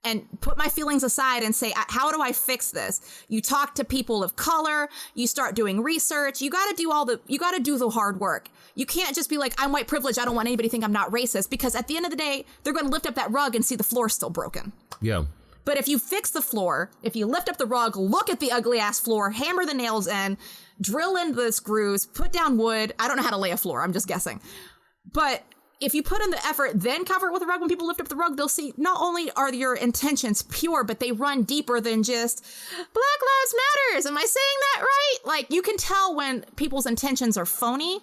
and put my feelings aside and say, how do I fix this? You talk to people of color, you start doing research, you got to do the hard work. You can't just be like, I'm white privileged, I don't want anybody to think I'm not racist, because at the end of the day, they're going to lift up that rug and see the floor still broken. Yeah. But if you fix the floor, if you lift up the rug, look at the ugly ass floor, hammer the nails in, drill in the screws, put down wood. I don't know how to lay a floor. I'm just guessing. But if you put in the effort, then cover it with a rug, when people lift up the rug, they'll see not only are your intentions pure, but they run deeper than just Black Lives Matters. Am I saying that right? Like, you can tell when people's intentions are phony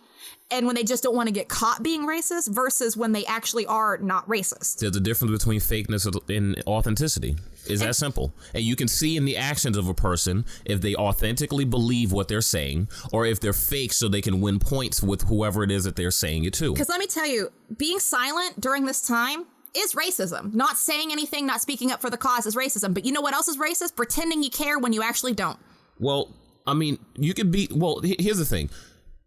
and when they just don't want to get caught being racist versus when they actually are not racist. There's a difference between fakeness and authenticity. It's that simple. And you can see in the actions of a person if they authentically believe what they're saying or if they're fake so they can win points with whoever it is that they're saying it to. Because let me tell you, being silent during this time is racism. Not saying anything, not speaking up for the cause is racism. But you know what else is racist? Pretending you care when you actually don't. Well, I mean, you could be, well, here's the thing.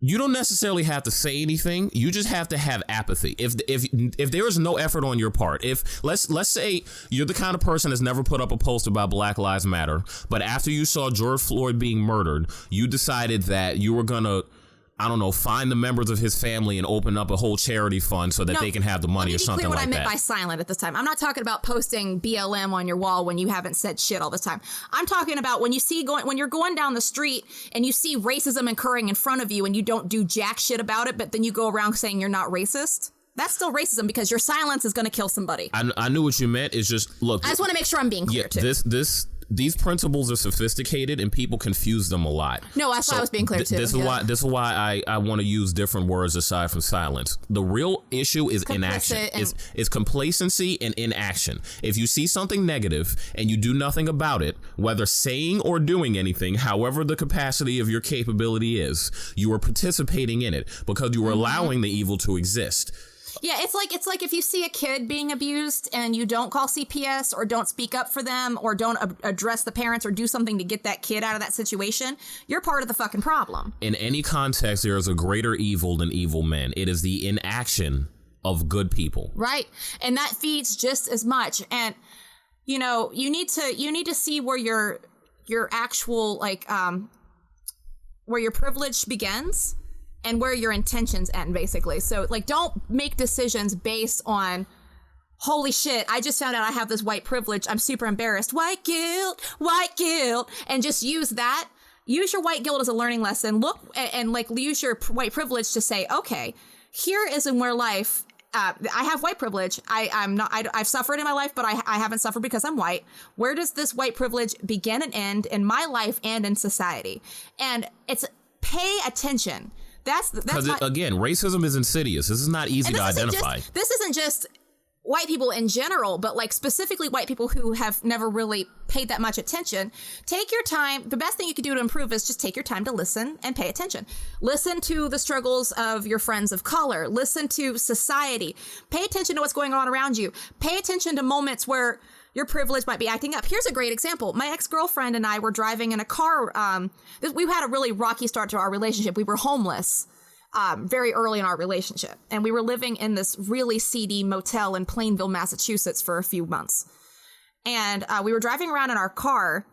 You don't necessarily have to say anything. You just have to have apathy. If there is no effort on your part, if let's say you're the kind of person that's never put up a post about Black Lives Matter, but after you saw George Floyd being murdered, you decided that you were gonna, I don't know, find the members of his family and open up a whole charity fund so that they can have the money or something like that. Let me be clear what I meant by silent at this time. I'm not talking about posting BLM on your wall when you haven't said shit all this time. I'm talking about when you're going down the street and you see racism occurring in front of you and you don't do jack shit about it, but then you go around saying you're not racist. That's still racism because your silence is going to kill somebody. I knew what you meant. It's just, look. I just want to make sure I'm being clear too. These principles are sophisticated and people confuse them a lot. No, that's why I was being clear too. This is why I want to use different words aside from silence. The real issue is inaction. It's complacency and inaction. If you see something negative and you do nothing about it, whether saying or doing anything, however the capacity of your capability is, you are participating in it because you are allowing the evil to exist. Yeah, it's like if you see a kid being abused and you don't call CPS or don't speak up for them or don't address the parents or do something to get that kid out of that situation, you're part of the fucking problem. In any context, there is a greater evil than evil men. It is the inaction of good people. Right. And that feeds just as much. And, you know, you need to see where your actual, like, where your privilege begins and where your intentions end, basically. So, like, don't make decisions based on, holy shit, I just found out I have this white privilege. I'm super embarrassed. White guilt. And just use that. Use your white guilt as a learning lesson. Look and like use your white privilege to say, okay, here is in where life, I have white privilege. I've suffered in my life, but I haven't suffered because I'm white. Where does this white privilege begin and end in my life and in society? And it's pay attention. Because again, racism is insidious. This is not easy to identify. This isn't just white people in general, but like specifically white people who have never really paid that much attention. Take your time. The best thing you can do to improve is just take your time to listen and pay attention. Listen to the struggles of your friends of color. Listen to society. Pay attention to what's going on around you. Pay attention to moments where your privilege might be acting up. Here's a great example. My ex-girlfriend and I were driving in a car. We had a really rocky start to our relationship. We were homeless very early in our relationship. And we were living in this really seedy motel in Plainville, Massachusetts for a few months. And we were driving around in our car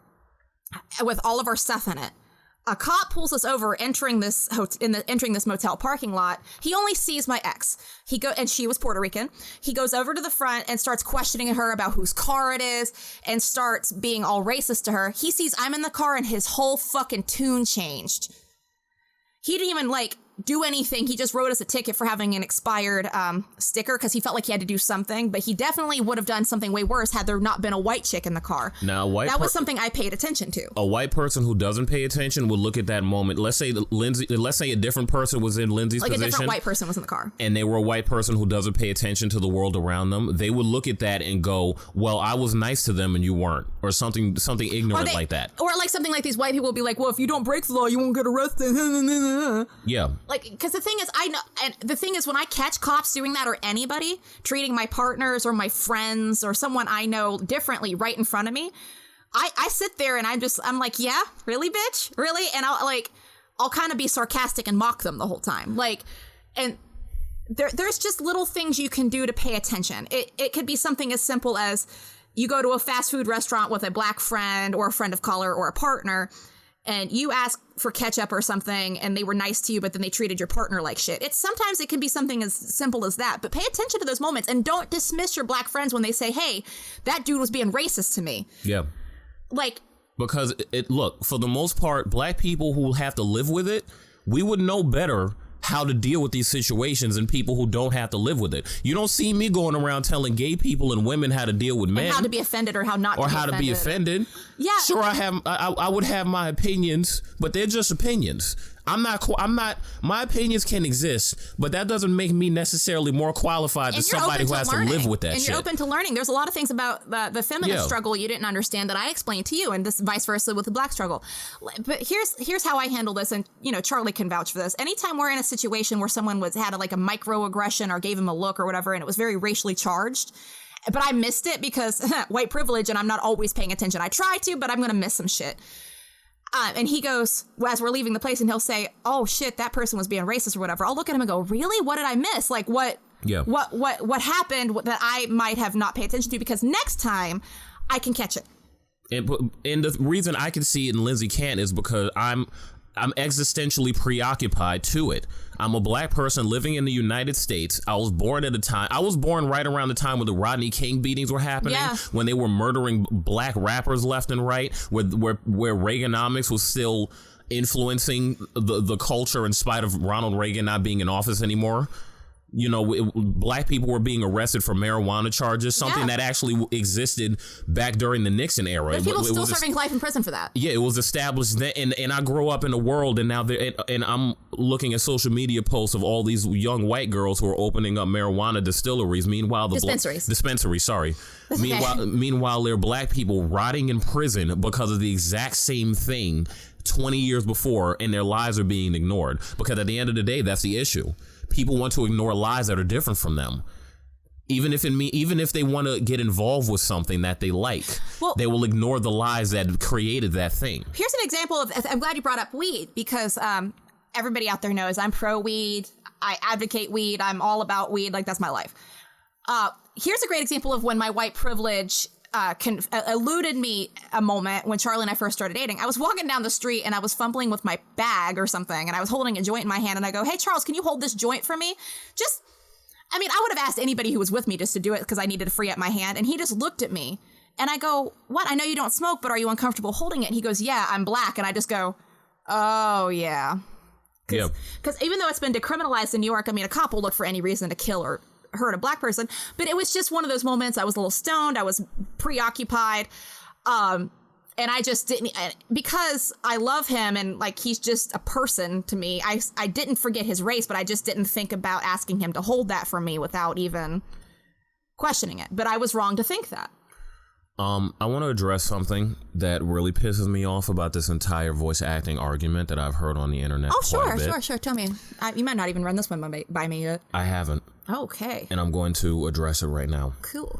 with all of our stuff in it. A cop pulls us over entering this motel parking lot. He only sees my ex. And she was Puerto Rican. He goes over to the front and starts questioning her about whose car it is and starts being all racist to her. He sees I'm in the car and his whole fucking tune changed. He didn't even like do anything. He just wrote us a ticket for having an expired sticker because he felt like he had to do something, but he definitely would have done something way worse had there not been a white chick in the car. Now, that was something I paid attention to. A white person who doesn't pay attention would look at that moment. Let's say a different person was in Lindsay's position. Like a different white person was in the car. And they were a white person who doesn't pay attention to the world around them. They would look at that and go, well, I was nice to them and you weren't. Or something ignorant like that. Or like something like these white people will be like, well, if you don't break the law, you won't get arrested. Yeah. Like, because the thing is, when I catch cops doing that or anybody treating my partners or my friends or someone I know differently right in front of me, I sit there and I'm like, yeah, really, bitch? Really? And I'll kind of be sarcastic and mock them the whole time. Like, and there's just little things you can do to pay attention. It could be something as simple as you go to a fast food restaurant with a black friend or a friend of color or a partner, and you ask for ketchup or something and they were nice to you, but then they treated your partner like shit. Sometimes it can be something as simple as that, but pay attention to those moments and don't dismiss your black friends when they say, hey, that dude was being racist to me. Yeah. Like, because look, for the most part, black people who have to live with it, we would know better how to deal with these situations than people who don't have to live with it. You don't see me going around telling gay people and women how to deal with men. And how to be offended or how not to be offended. Or how to be offended. Yeah. Sure, I would have my opinions, but they're just opinions. My opinions can exist, but that doesn't make me necessarily more qualified than somebody who has to live with that shit. And you're open to learning. There's a lot of things about the feminist struggle you didn't understand that I explained to you, and this vice versa with the black struggle. But here's how I handle this, and Charlie can vouch for this. Anytime we're in a situation where someone had a microaggression or gave him a look or whatever, and it was very racially charged, but I missed it because white privilege, and I'm not always paying attention. I try to, but I'm going to miss some shit. And he goes, as we're leaving the place, and he'll say, oh shit, that person was being racist or whatever. I'll look at him and go, really? What did I miss? Like what happened that I might have not paid attention to? Because next time I can catch it. And the reason I can see it and Lindsay can't is because I'm existentially preoccupied to it. I'm a black person living in the United States. I was born right around the time when the Rodney King beatings were happening, when they were murdering black rappers left and right, where Reaganomics was still influencing the culture in spite of Ronald Reagan not being in office anymore. Black people were being arrested for marijuana charges, something that actually existed back during the Nixon era. But people still serving life in prison for that. Yeah, it was established then, and I grew up in a world, and now and I'm looking at social media posts of all these young white girls who are opening up marijuana distilleries. Meanwhile, dispensaries. Sorry. Meanwhile, there are black people rotting in prison because of the exact same thing 20 years before, and their lives are being ignored. Because at the end of the day, that's the issue. People want to ignore lies that are different from them. Even if they want to get involved with something that they like, they will ignore the lies that created that thing. Here's an example of, I'm glad you brought up weed, because everybody out there knows I'm pro weed. I advocate weed. I'm all about weed. Like, that's my life. Here's a great example of when my white privilege eluded me a moment when Charlie and I first started dating. I was walking down the street and I was fumbling with my bag or something, and I was holding a joint in my hand, and I go, hey, Charles, can you hold this joint for me? I would have asked anybody who was with me just to do it because I needed to free up my hand, and he just looked at me, and I go, what? I know you don't smoke, but are you uncomfortable holding it? And he goes, yeah, I'm black. And I just go, oh, yeah. Because even though it's been decriminalized in New York, a cop will look for any reason to kill or hurt a black person, but it was just one of those moments. I was a little stoned, I was preoccupied, and I just didn't, because I love him and he's just a person to me. I didn't forget his race, but I just didn't think about asking him to hold that for me without even questioning it. But I was wrong to think that. I want to address something that really pisses me off about this entire voice acting argument that I've heard on the internet. Oh, sure. Tell me. You might not even run this one by me yet. I haven't. Okay. And I'm going to address it right now. Cool.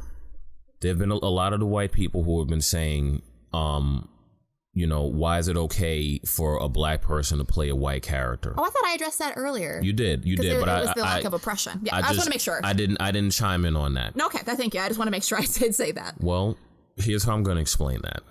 There have been a lot of the white people who have been saying, why is it okay for a black person to play a white character? Oh, I thought I addressed that earlier. You did, but it was the lack of oppression. Yeah, I just want to make sure. I didn't chime in on that. Okay, thank you. I just want to make sure I did say that. Well, here's how I'm going to explain that.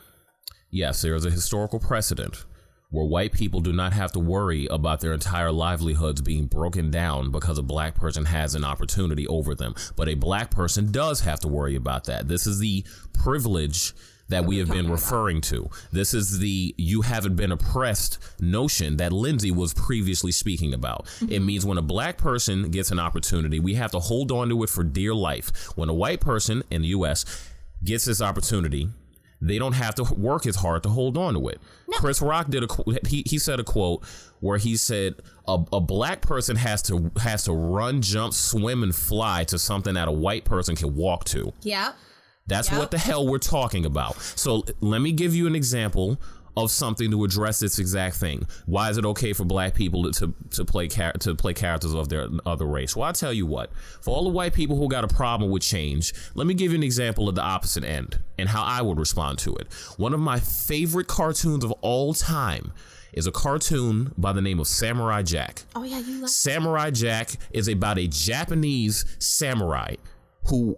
Yes, there is a historical precedent where white people do not have to worry about their entire livelihoods being broken down because a black person has an opportunity over them. But a black person does have to worry about that. This is the privilege that we have been referring to. This is the you haven't been oppressed notion that Lindsay was previously speaking about. Mm-hmm. It means when a black person gets an opportunity, we have to hold on to it for dear life. When a white person in the U.S. gets this opportunity, they don't have to work as hard to hold on to it. No. Chris Rock he said a quote where he said a black person has to run, jump, swim, and fly to something that a white person can walk to. Yeah. That's what the hell we're talking about. So let me give you an example of something to address this exact thing. Why is it okay for black people to play characters of their other race? Well, I'll tell you what. For all the white people who got a problem with change, let me give you an example of the opposite end and how I would respond to it. One of my favorite cartoons of all time is a cartoon by the name of Samurai Jack. Oh yeah, you love Samurai Jack is about a Japanese samurai who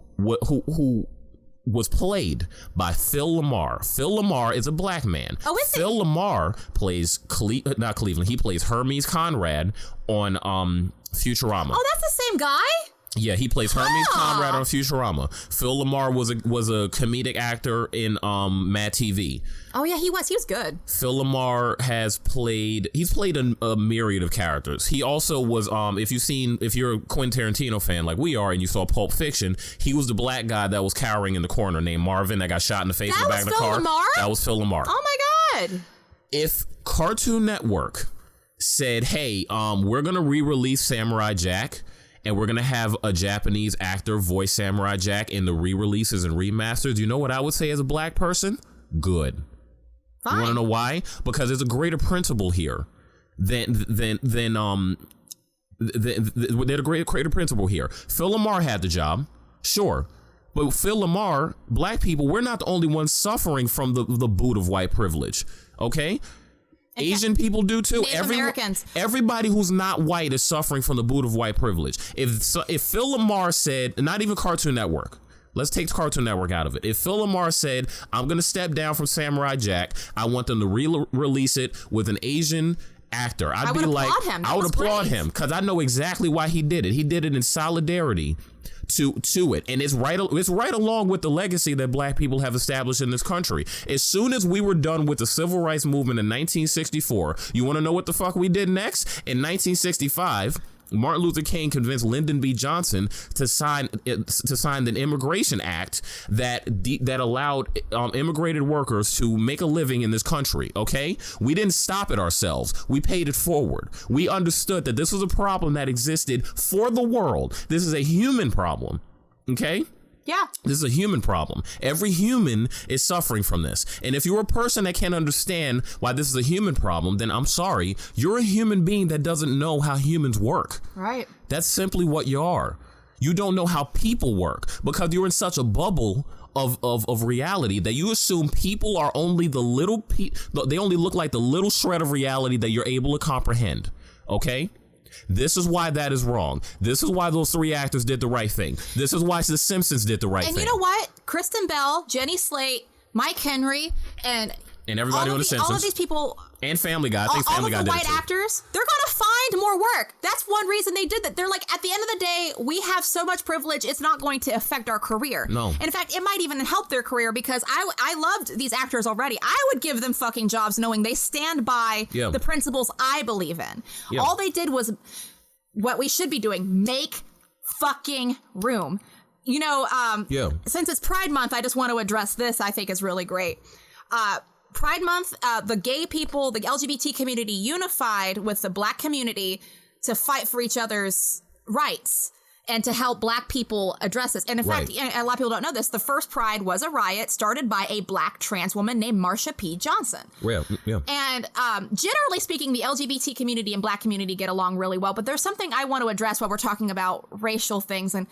was played by Phil Lamar. Phil Lamar is a black man. Oh, is Phil Lamar plays not Cleveland. He plays Hermes Conrad on Futurama. Oh, that's the same guy? Yeah, he plays Hermes Conrad on Futurama. Phil Lamar was a comedic actor in Mad TV. Oh yeah, he was good. Phil Lamar he's played a myriad of characters. He also was if you're a Quentin Tarantino fan like we are and you saw Pulp Fiction, he was the black guy that was cowering in the corner named Marvin that got shot in the face in the back of the car. Lamar? That was Phil Lamar. Oh my God. If Cartoon Network said, "Hey, we're going to re-release Samurai Jack and we're going to have a Japanese actor voice Samurai Jack in the re-releases and remasters," you know what I would say as a black person? Good. Fine. You want to know why? Because there's a greater principle here than a greater principle here. Phil Lamar had the job, sure. But Phil Lamar, black people, we're not the only ones suffering from the boot of white privilege, okay? Asian people do too. Americans. Everybody who's not white is suffering from the boot of white privilege. If Phil Lamar said, not even Cartoon Network, let's take Cartoon Network out of it. If Phil Lamar said, "I'm going to step down from Samurai Jack, I want them to re-release it with an Asian actor," I would applaud him because I know exactly why he did it. He did it in solidarity to it, and it's right along with the legacy that black people have established in this country. As soon as we were done with the civil rights movement in 1964, you want to know what the fuck we did next? In 1965, Martin Luther King convinced Lyndon B. Johnson to sign the Immigration Act that allowed immigrated workers to make a living in this country. Okay, we didn't stop it ourselves. We paid it forward. We understood that this was a problem that existed for the world. This is a human problem. Okay. Yeah. This is a human problem. Every human is suffering from this. And if you're a person that can't understand why this is a human problem, then I'm sorry. You're a human being that doesn't know how humans work. Right. That's simply what you are. You don't know how people work because you're in such a bubble of reality that you assume people are only they only look like the little shred of reality that you're able to comprehend. Okay? This is why that is wrong. This is why those three actors did the right thing. This is why The Simpsons did the right thing. And you know what? Kristen Bell, Jenny Slate, Mike Henry, and everybody on The Simpsons. All of these people. And Family Guy. I think Family Guy did it too. All of the white actors, they're going to find more work. That's one reason they did that. They're like, at the end of the day, we have so much privilege, it's not going to affect our career. No. And in fact, it might even help their career because I loved these actors already. I would give them fucking jobs knowing they stand by the principles I believe in. Yeah. All they did was what we should be doing, make fucking room. You know, since it's Pride Month, I just want to address this. I think is really great. Pride Month, the gay people, the LGBT community unified with the black community to fight for each other's rights and to help black people address this. And in fact, a lot of people don't know this, the first Pride was a riot started by a black trans woman named Marsha P. Johnson. Yeah. And generally speaking, the LGBT community and black community get along really well. But there's something I want to address while we're talking about racial things. And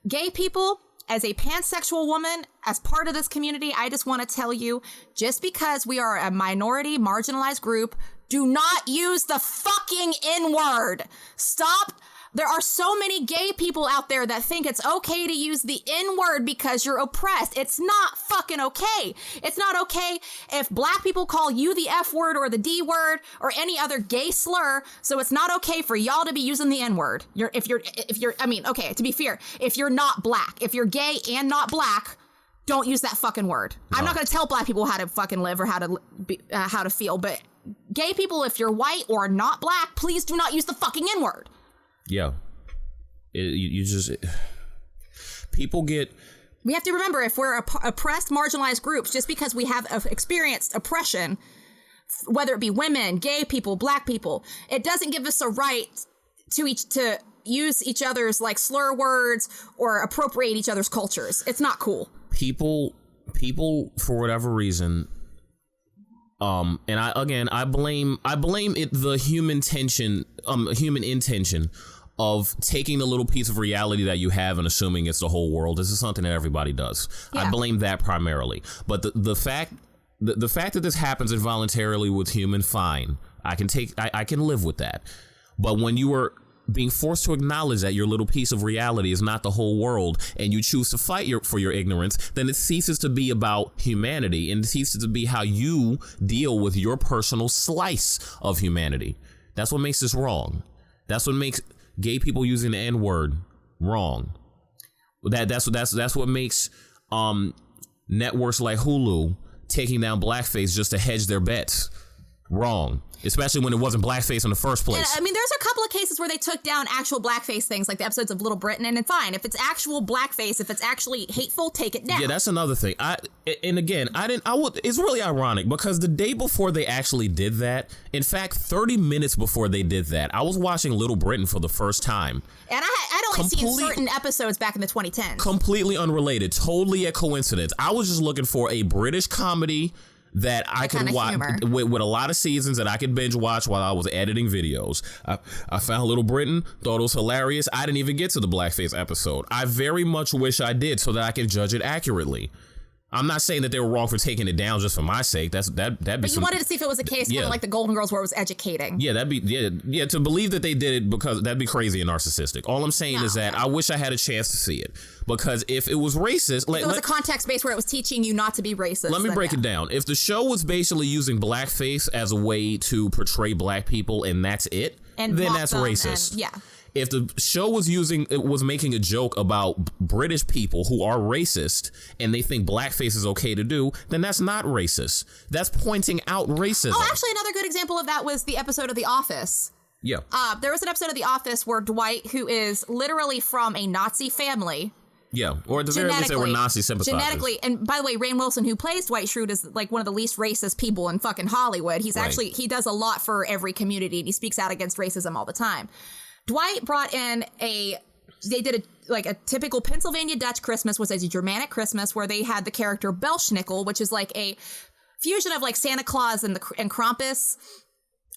gay people, as a pansexual woman, as part of this community, I just want to tell you, just because we are a minority, marginalized group, do not use the fucking N-word. Stop. There are so many gay people out there that think it's okay to use the N-word because you're oppressed. It's not fucking okay. It's not okay if black people call you the F-word or the D-word or any other gay slur. So it's not okay for y'all to be using the N-word. Okay, to be fair, if you're not black, if you're gay and not black, don't use that fucking word. No. I'm not going to tell black people how to fucking live or how to feel, but gay people, if you're white or not black, please do not use the fucking N-word. Yeah. People get... We have to remember, if we're oppressed, marginalized groups, just because we have experienced oppression, whether it be women, gay people, black people, it doesn't give us a right to use each other's like slur words or appropriate each other's cultures. It's not cool. People, for whatever reason... and I blame it the human intention of taking the little piece of reality that you have and assuming it's the whole world. This is something that everybody does. Yeah. I blame that primarily. But the fact that this happens involuntarily with human, fine. I can live with that. But when you are being forced to acknowledge that your little piece of reality is not the whole world, and you choose to fight for your ignorance, then it ceases to be about humanity, and it ceases to be how you deal with your personal slice of humanity. That's what makes this wrong. That's what makes gay people using the N-word wrong. That's what makes networks like Hulu taking down blackface just to hedge their bets wrong. Especially when it wasn't blackface in the first place. And, I mean, there's a couple of cases where they took down actual blackface things, like the episodes of Little Britain, and it's fine. If it's actual blackface, if it's actually hateful, take it down. Yeah, that's another thing. It's really ironic because the day before they actually did that, in fact, 30 minutes before they did that, I was watching Little Britain for the first time. And I'd only seen certain episodes back in the 2010s. Completely unrelated, totally a coincidence. I was just looking for a British comedy that I could watch with a lot of seasons that I could binge watch while I was editing videos. I found Little Britain, thought it was hilarious. I didn't even get to the blackface episode. I very much wish I did so that I could judge it accurately. I'm not saying that they were wrong for taking it down just for my sake. But you wanted to see if it was a case kind of like the Golden Girls where it was educating. Yeah, to believe that they did it because that'd be crazy and narcissistic. All I'm saying is that I wish I had a chance to see it, because if it was racist, if it was a context based where it was teaching you not to be racist. Let me break it down. If the show was basically using blackface as a way to portray black people and that's it, then that's racist. If the show was making a joke about British people who are racist and they think blackface is okay to do, then that's not racist. That's pointing out racism. Oh, actually, another good example of that was the episode of The Office. Yeah. There was an episode of The Office where Dwight, who is literally from a Nazi family. Yeah, or at the very least they were Nazi sympathizers. Genetically, and by the way, Rainn Wilson, who plays Dwight Schrute, is like one of the least racist people in fucking Hollywood. He's actually, he does a lot for every community, and he speaks out against racism all the time. Dwight brought in they did a typical Pennsylvania Dutch Christmas, was a Germanic Christmas, where they had the character Belschnickel, which is like a fusion of like Santa Claus and Krampus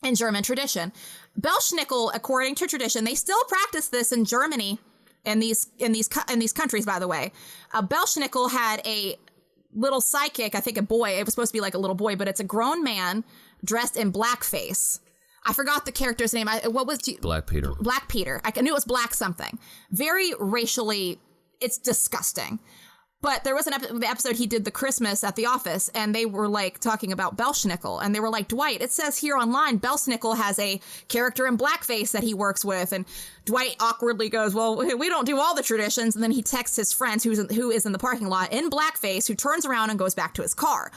in German tradition. Belschnickel, according to tradition, they still practice this in Germany, in these countries, by the way. Belschnickel had a little sidekick, I think a boy. It was supposed to be like a little boy, but it's a grown man dressed in blackface. I forgot the character's name. Black Peter. Black Peter. I knew it was black something. Very racially, it's disgusting. But there was the episode he did the Christmas at the office, and they were like talking about Belschnickel, and they were like, Dwight, it says here online, Belschnickel has a character in blackface that he works with, and Dwight awkwardly goes, well, we don't do all the traditions, and then he texts his friend who is in the parking lot in blackface, who turns around and goes back to his car.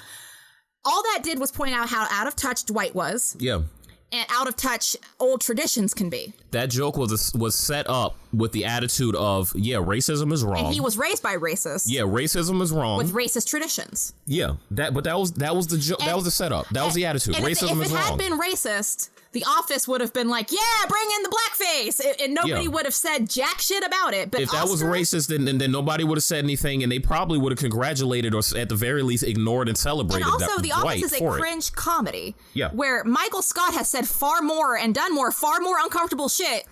All that did was point out how out of touch Dwight was. Yeah. And out of touch old traditions can be. That joke was set up with the attitude of, racism is wrong. And he was raised by racists. Yeah, racism is wrong. With racist traditions. Yeah, that was the joke. That was the setup. That was the attitude. Racism is wrong. If it had been racist, The Office would have been like, bring in the blackface, and nobody would have said jack shit about it. But if that was racist, then nobody would have said anything, and they probably would have congratulated or at the very least ignored and celebrated. And also, The Office is a cringe comedy, where Michael Scott has said far more and done far more uncomfortable shit.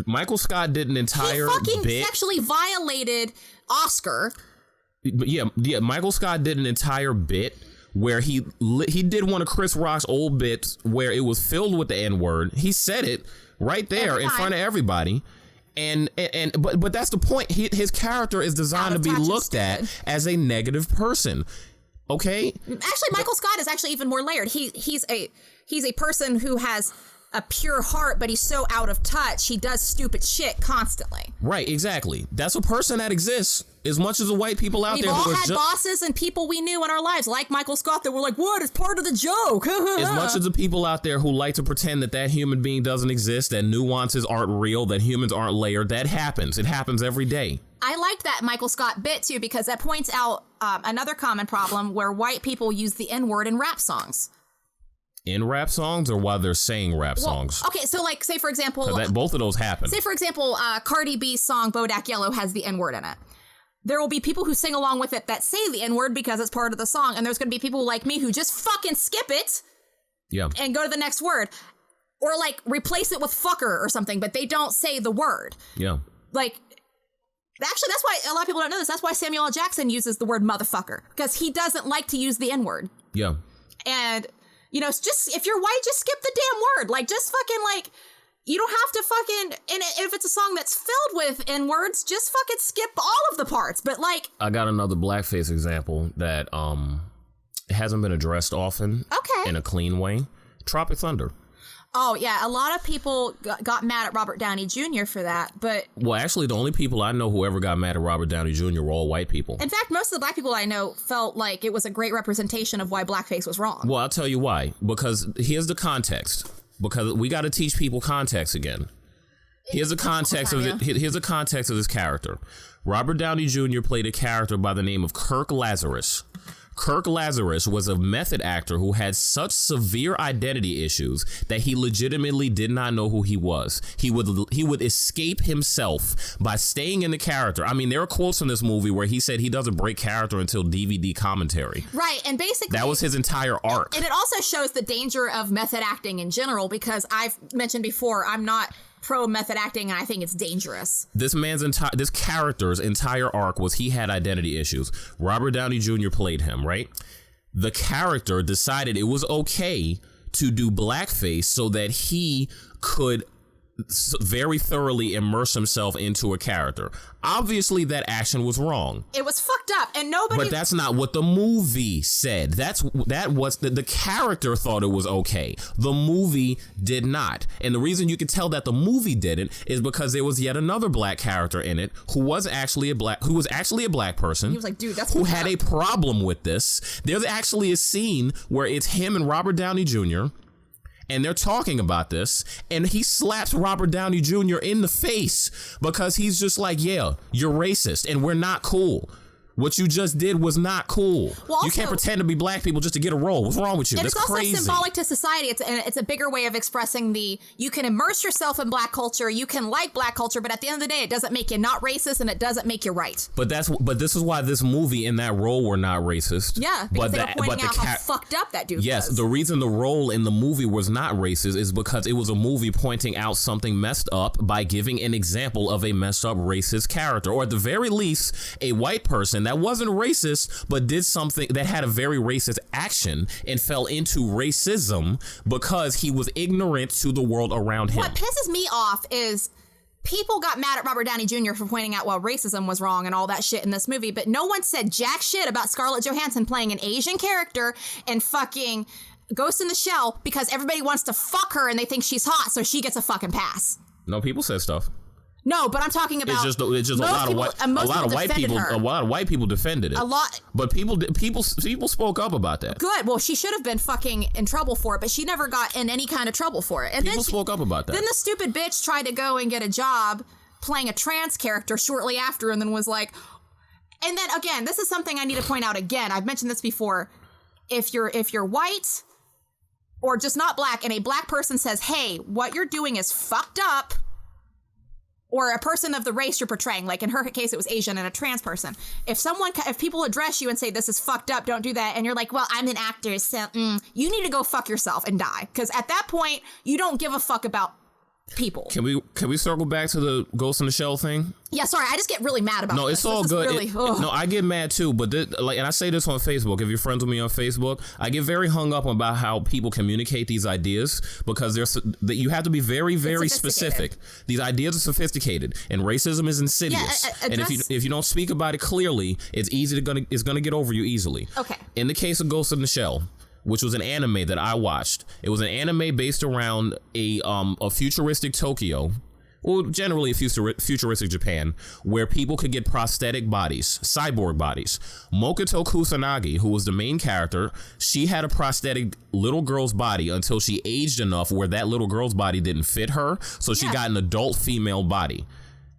Michael Scott did an entire bit. Sexually violated Oscar. Yeah, Michael Scott did an entire bit where he did one of Chris Rock's old bits where it was filled with the N-word. He said it right there in front of everybody. But that's the point. His character is designed to be looked at as a negative person. Okay? Actually, Michael Scott is actually even more layered. He's a person who has a pure heart, but he's so out of touch. He does stupid shit constantly. Right, exactly. That's a person that exists as much as the white people out there. We've all had bosses and people we knew in our lives, like Michael Scott, that were like, what? It's part of the joke. As much as the people out there who like to pretend that human being doesn't exist, that nuances aren't real, that humans aren't layered, that happens. It happens every day. I liked that Michael Scott bit, too, because that points out another common problem where white people use the N-word in rap songs. In rap songs or while they're saying rap songs? Okay, so like, say for example... both of those happen. Say for example, Cardi B's song Bodak Yellow has the N-word in it. There will be people who sing along with it that say the N-word because it's part of the song, and there's going to be people like me who just fucking skip it and go to the next word. Or like replace it with fucker or something, but they don't say the word. Yeah. Like... Actually, that's why a lot of people don't know this. That's why Samuel L. Jackson uses the word motherfucker, because he doesn't like to use the N-word. Yeah. And... just if you're white, just skip the damn word. Like, just fucking You don't have to fucking, and if it's a song that's filled with N-words, just fucking skip all of the parts. But like, I got another blackface example that hasn't been addressed often in a clean way. Tropic Thunder. Oh, yeah. A lot of people got mad at Robert Downey Jr. for that, but... Well, actually, the only people I know who ever got mad at Robert Downey Jr. were all white people. In fact, most of the black people I know felt like it was a great representation of why blackface was wrong. Well, I'll tell you why. Because here's the context. Because we got to teach people context again. Here's the context of it. Here's the context of this character. Robert Downey Jr. played a character by the name of Kirk Lazarus. Kirk Lazarus was a method actor who had such severe identity issues that he legitimately did not know who he was. He would escape himself by staying in the character. I mean, there are quotes from this movie where he said he doesn't break character until DVD commentary. Right, and basically... That was his entire arc. And it also shows the danger of method acting in general, because I've mentioned before, I'm not pro method acting, and I think it's dangerous. This character's entire arc was he had identity issues. Robert Downey Jr. played him, right? The character decided it was okay to do blackface so that he could very thoroughly immerse himself into a character. Obviously, that action was wrong. It was fucked up, and nobody... But that's not what the movie said. The character thought it was okay. The movie did not. And the reason you can tell that the movie didn't is because there was yet another black character in it who was actually a black person. He was like, dude, that's who had a problem with this. There's actually a scene where it's him and Robert Downey Jr., and they're talking about this, and he slaps Robert Downey Jr. in the face because he's just like, yeah, you're racist, and we're not cool. What you just did was not cool. Well, also, you can't pretend to be black people just to get a role. What's wrong with you? And That's it's also crazy. symbolic to society. It's a bigger way of expressing you can immerse yourself in black culture, you can like black culture, but at the end of the day, it doesn't make you not racist, and it doesn't make you right. But this is why this movie and that role were not racist. Yeah, because they were pointing out how fucked up that dude was. Yes, the reason the role in the movie was not racist is because it was a movie pointing out something messed up by giving an example of a messed up racist character, or at the very least, a white person that wasn't racist but did something that had a very racist action and fell into racism because he was ignorant to the world around him. What pisses me off is people got mad at Robert Downey Jr. for pointing out, well, racism was wrong and all that shit in this movie, but no one said jack shit about Scarlett Johansson playing an Asian character in fucking Ghost in the Shell because everybody wants to fuck her and they think she's hot, so she gets a fucking pass. No, people said stuff. No, but I'm talking about it's just a lot of white people defended it. A lot, but people spoke up about that. Good. Well, she should have been fucking in trouble for it, but she never got in any kind of trouble for it. And people spoke up about that. Then the stupid bitch tried to go and get a job playing a trans character shortly after, and then was like, and then again, this is something I need to point out again. I've mentioned this before. If you're white or just not black, and a black person says, "Hey, what you're doing is fucked up," or a person of the race you're portraying, like in her case, it was Asian and a trans person. If people address you and say, this is fucked up, don't do that, and you're like, well, I'm an actor, so you need to go fuck yourself and die. Because at that point, you don't give a fuck about people. Can we circle back to the Ghost in the Shell thing? Yeah, sorry, I just get really mad about No, this. it's all good. Really, no, I get mad too, but and I say this on Facebook. If you're friends with me on Facebook, I get very hung up about how people communicate these ideas because you have to be very, very specific. These ideas are sophisticated, and racism is insidious. Yeah, and if you don't speak about it clearly, it's gonna get over you easily. Okay. In the case of Ghost in the Shell, which was an anime that I watched, it was an anime based around a futuristic Tokyo. Well, generally a futuristic Japan, where people could get prosthetic bodies, cyborg bodies. Mokoto Kusanagi, who was the main character, she had a prosthetic little girl's body until she aged enough where that little girl's body didn't fit her, so she got an adult female body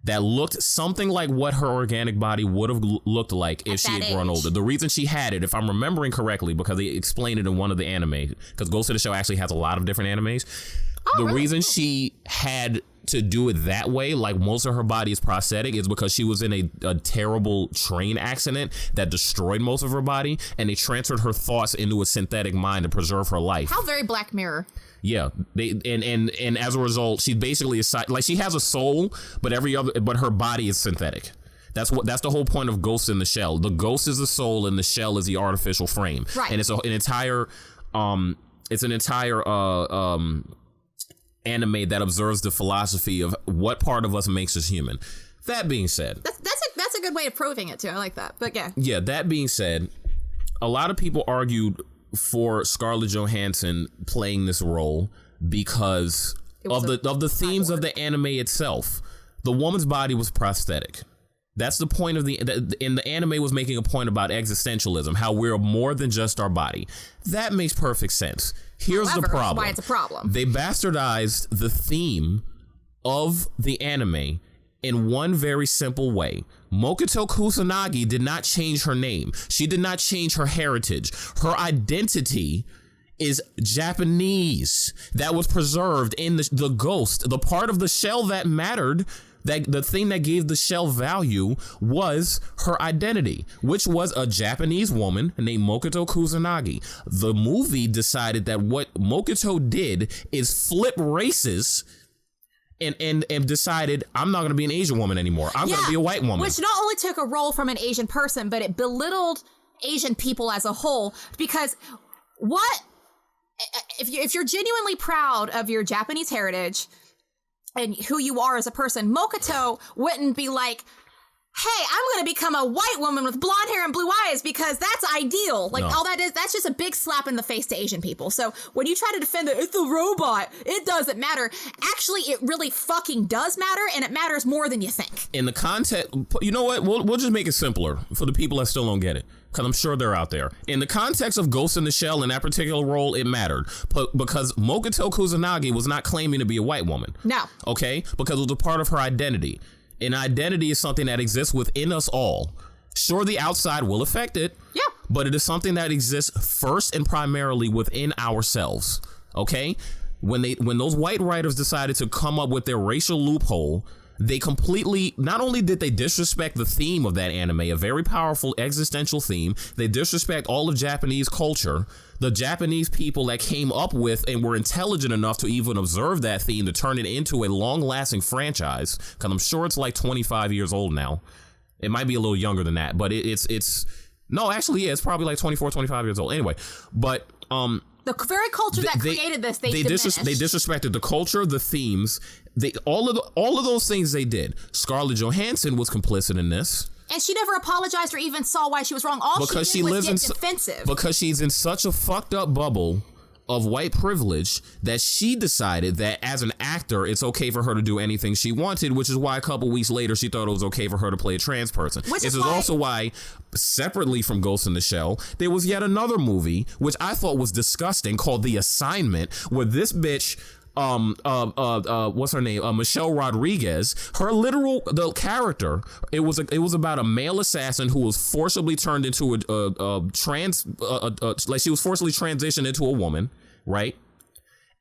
that looked something like what her organic body would have looked like if she had grown older. The reason she had it, if I'm remembering correctly, because they explained it in one of the anime, because Ghost in the Shell actually has a lot of different animes. Reason she had to do it that way, like most of her body is prosthetic, is because she was in a terrible train accident that destroyed most of her body, and they transferred her thoughts into a synthetic mind to preserve her life. How very Black Mirror. Yeah, and as a result, she's basically she has a soul, but her body is synthetic. That's the whole point of Ghost in the Shell. The ghost is the soul, and the shell is the artificial frame. Right. And it's an entire anime that observes the philosophy of what part of us makes us human. That being said, that's a good way of proving it too. I like that. But yeah. Yeah, that being said, a lot of people argued for Scarlett Johansson playing this role because of the themes of the anime itself. The woman's body was prosthetic. That's the point of the anime was making a point about existentialism, how we're more than just our body. That makes perfect sense. Here's the problem. Why it's a problem. They bastardized the theme of the anime in one very simple way. Mokoto Kusanagi did not change her name. She did not change her heritage. Her identity is Japanese. That was preserved in the ghost. The part of the shell that mattered, that the thing that gave the shell value, was her identity, which was a Japanese woman named Mokoto Kusanagi. The movie decided that what Mokoto did is flip races and decided, I'm not going to be an Asian woman anymore. I'm going to be a white woman. Which not only took a role from an Asian person, but it belittled Asian people as a whole. Because if you're genuinely proud of your Japanese heritage and who you are as a person, Mokoto wouldn't be like, hey, I'm going to become a white woman with blonde hair and blue eyes because that's ideal. Like, all that is, that's just a big slap in the face to Asian people. So when you try to defend it, it's a robot, it doesn't matter. Actually, it really fucking does matter, and it matters more than you think. In the context, you know what? We'll just make it simpler for the people that still don't get it, because I'm sure they're out there. In the context of Ghost in the Shell, in that particular role, it mattered. Because Mokoto Kusanagi was not claiming to be a white woman. No. Okay? Because it was a part of her identity. And identity is something that exists within us all. Sure, the outside will affect it. Yeah. But it is something that exists first and primarily within ourselves. Okay? When those white writers decided to come up with their racial loophole, they completely, not only did they disrespect the theme of that anime, a very powerful existential theme, they disrespect all of Japanese culture, the Japanese people that came up with and were intelligent enough to even observe that theme to turn it into a long-lasting franchise, because I'm sure it's like 25 years old now. It might be a little younger than that, but it's no, actually, yeah, it's probably like 24, 25 years old. Anyway, but the very culture that created this, they diminished. They disrespected the culture, the themes, all of those things they did. Scarlett Johansson was complicit in this. And she never apologized or even saw why she was wrong. All because she did was get defensive. Because she's in such a fucked up bubble of white privilege that she decided that as an actor, it's okay for her to do anything she wanted, which is why a couple weeks later, she thought it was okay for her to play a trans person. This is also why, separately from Ghost in the Shell, there was yet another movie, which I thought was disgusting, called The Assignment, where this bitch, what's her name? Michelle Rodriguez. The character. It was about a male assassin who was forcibly turned into like she was forcibly transitioned into a woman, right?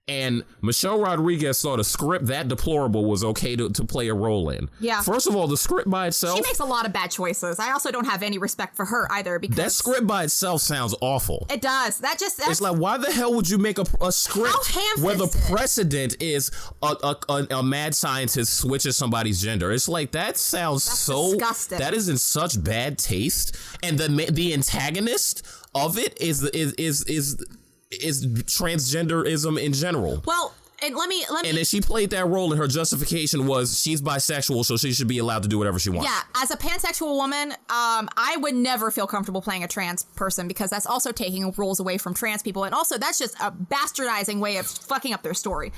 And Michelle Rodriguez thought a script that deplorable was okay to play a role in. Yeah. First of all, the script by itself... She makes a lot of bad choices. I also don't have any respect for her either because... That script by itself sounds awful. It does. It's like, why the hell would you make a script where the precedent is a mad scientist switches somebody's gender? It's like, that sounds disgusting. That is in such bad taste. And the antagonist of it is transgenderism in general. Well, and let me. And then she played that role, and her justification was she's bisexual, so she should be allowed to do whatever she wants. Yeah, as a pansexual woman, I would never feel comfortable playing a trans person because that's also taking roles away from trans people, and also that's just a bastardizing way of fucking up their story.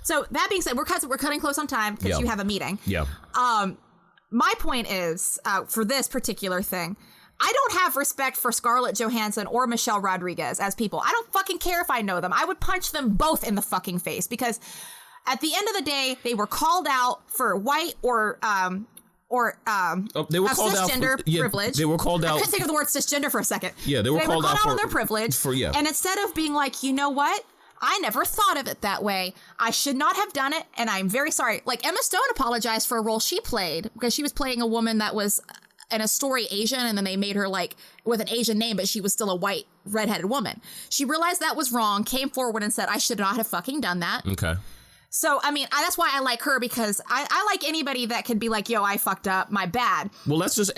So that being said, we're cutting close on time because you have a meeting. Yeah. My point is for this particular thing, I don't have respect for Scarlett Johansson or Michelle Rodriguez as people. I don't fucking care if I know them. I would punch them both in the fucking face because at the end of the day, they were called out for white or they were called cisgender out privilege. They were called out. I couldn't think of the word cisgender for a second. Yeah, they were called out on their privilege. And instead of being like, you know what? I never thought of it that way. I should not have done it, and I'm very sorry. Like, Emma Stone apologized for a role she played because she was playing a woman that was in a story Asian, and then they made her like with an Asian name, but she was still a white redheaded woman. She realized that was wrong, came forward and said, I should not have fucking done that. Okay. So, I mean, that's why I like her because I like anybody that can be like, yo, I fucked up, my bad. Well, that's just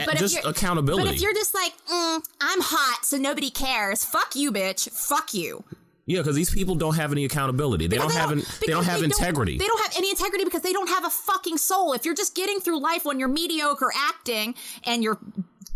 accountability. But if you're just like, I'm hot, so nobody cares. Fuck you, bitch. Fuck you. Yeah, because these people don't have any accountability. They don't have integrity. They don't have any integrity because they don't have a fucking soul. If you're just getting through life when you're mediocre acting and you're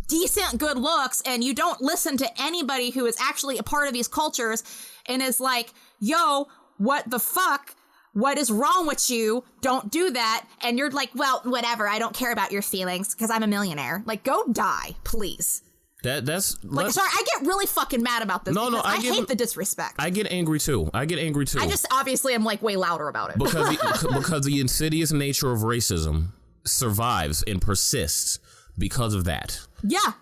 decent good looks and you don't listen to anybody who is actually a part of these cultures and is like, yo, what the fuck? What is wrong with you? Don't do that. And you're like, well, whatever. I don't care about your feelings because I'm a millionaire. Like, go die, please. That's like, sorry, I get really fucking mad about this. No, I hate the disrespect. I get angry too. I just obviously am like way louder about it because the insidious nature of racism survives and persists because of that. Yeah.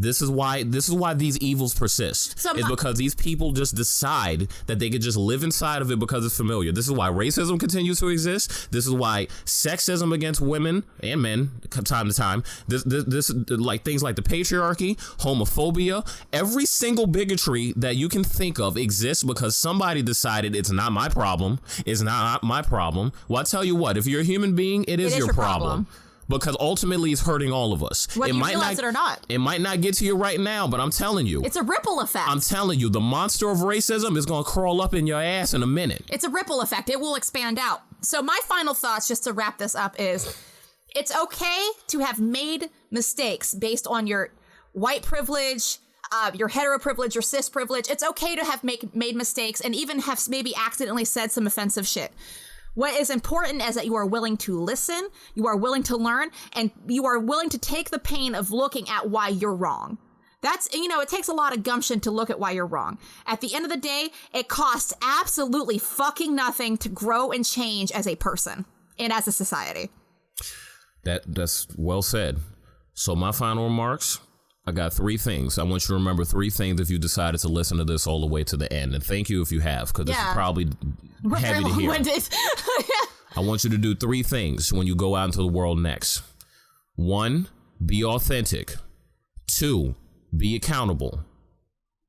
This is why these evils persist. It's because these people just decide that they could just live inside of it because it's familiar. This is why racism continues to exist. This is why sexism against women and men, time to time, this like things like the patriarchy, homophobia, every single bigotry that you can think of exists because somebody decided it's not my problem. It's not my problem. Well, I tell you what, if you're a human being, it is your problem. Because ultimately it's hurting all of us. Whether you realize it or not. It might not get to you right now, but I'm telling you. It's a ripple effect. I'm telling you, the monster of racism is going to crawl up in your ass in a minute. It's a ripple effect. It will expand out. So my final thoughts, just to wrap this up, is it's okay to have made mistakes based on your white privilege, your hetero privilege, your cis privilege. It's okay to have made mistakes and even have maybe accidentally said some offensive shit. What is important is that you are willing to listen, you are willing to learn, and you are willing to take the pain of looking at why you're wrong. That's, it takes a lot of gumption to look at why you're wrong. At the end of the day, it costs absolutely fucking nothing to grow and change as a person and as a society. That's well said. So my final remarks, I got 3 things. I want you to remember 3 things if you decided to listen to this all the way to the end. And thank you if you have, because this is probably heavy to hear. I want you to do 3 things when you go out into the world next. 1, be authentic. 2, be accountable.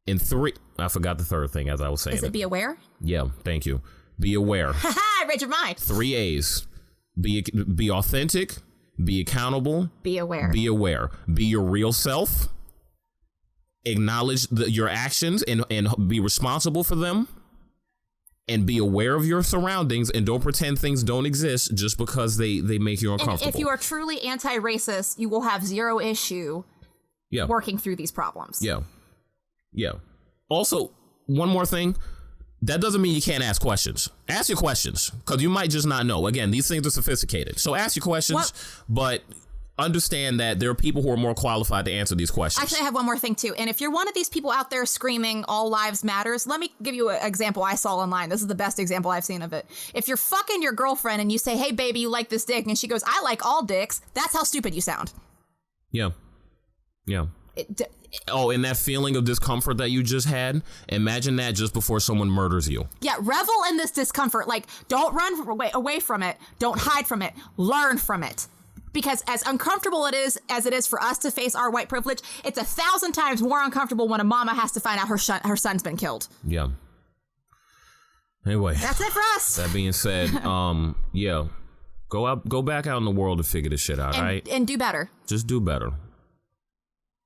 And 3, I forgot the third thing as I was saying. Is it be aware? Yeah, thank you. Be aware. I read your mind. 3 A's. Be authentic. Be accountable. Be aware. Be aware. Be your real self. Acknowledge your actions and be responsible for them. And be aware of your surroundings and don't pretend things don't exist just because they make you uncomfortable. And if you are truly anti-racist, you will have zero issue working through these problems. Yeah. Yeah. Also, one more thing. That doesn't mean you can't ask questions. Ask your questions, because you might just not know. Again, these things are sophisticated. So ask your questions, but understand that there are people who are more qualified to answer these questions. Actually, I have one more thing, too. And if you're one of these people out there screaming all lives matters, let me give you an example I saw online. This is the best example I've seen of it. If you're fucking your girlfriend and you say, hey, baby, you like this dick, and she goes, I like all dicks, that's how stupid you sound. Yeah. Yeah. And that feeling of discomfort that you just had, imagine that just before someone murders you. Yeah, revel in this discomfort. Like, don't run away from it. Don't hide from it. Learn from it. Because as uncomfortable as it is for us to face our white privilege, it's 1,000 times more uncomfortable when a mama has to find out her son's been killed. Yeah. Anyway. That's it for us. That being said, yeah. Go back out in the world and figure this shit out, all right? And do better. Just do better.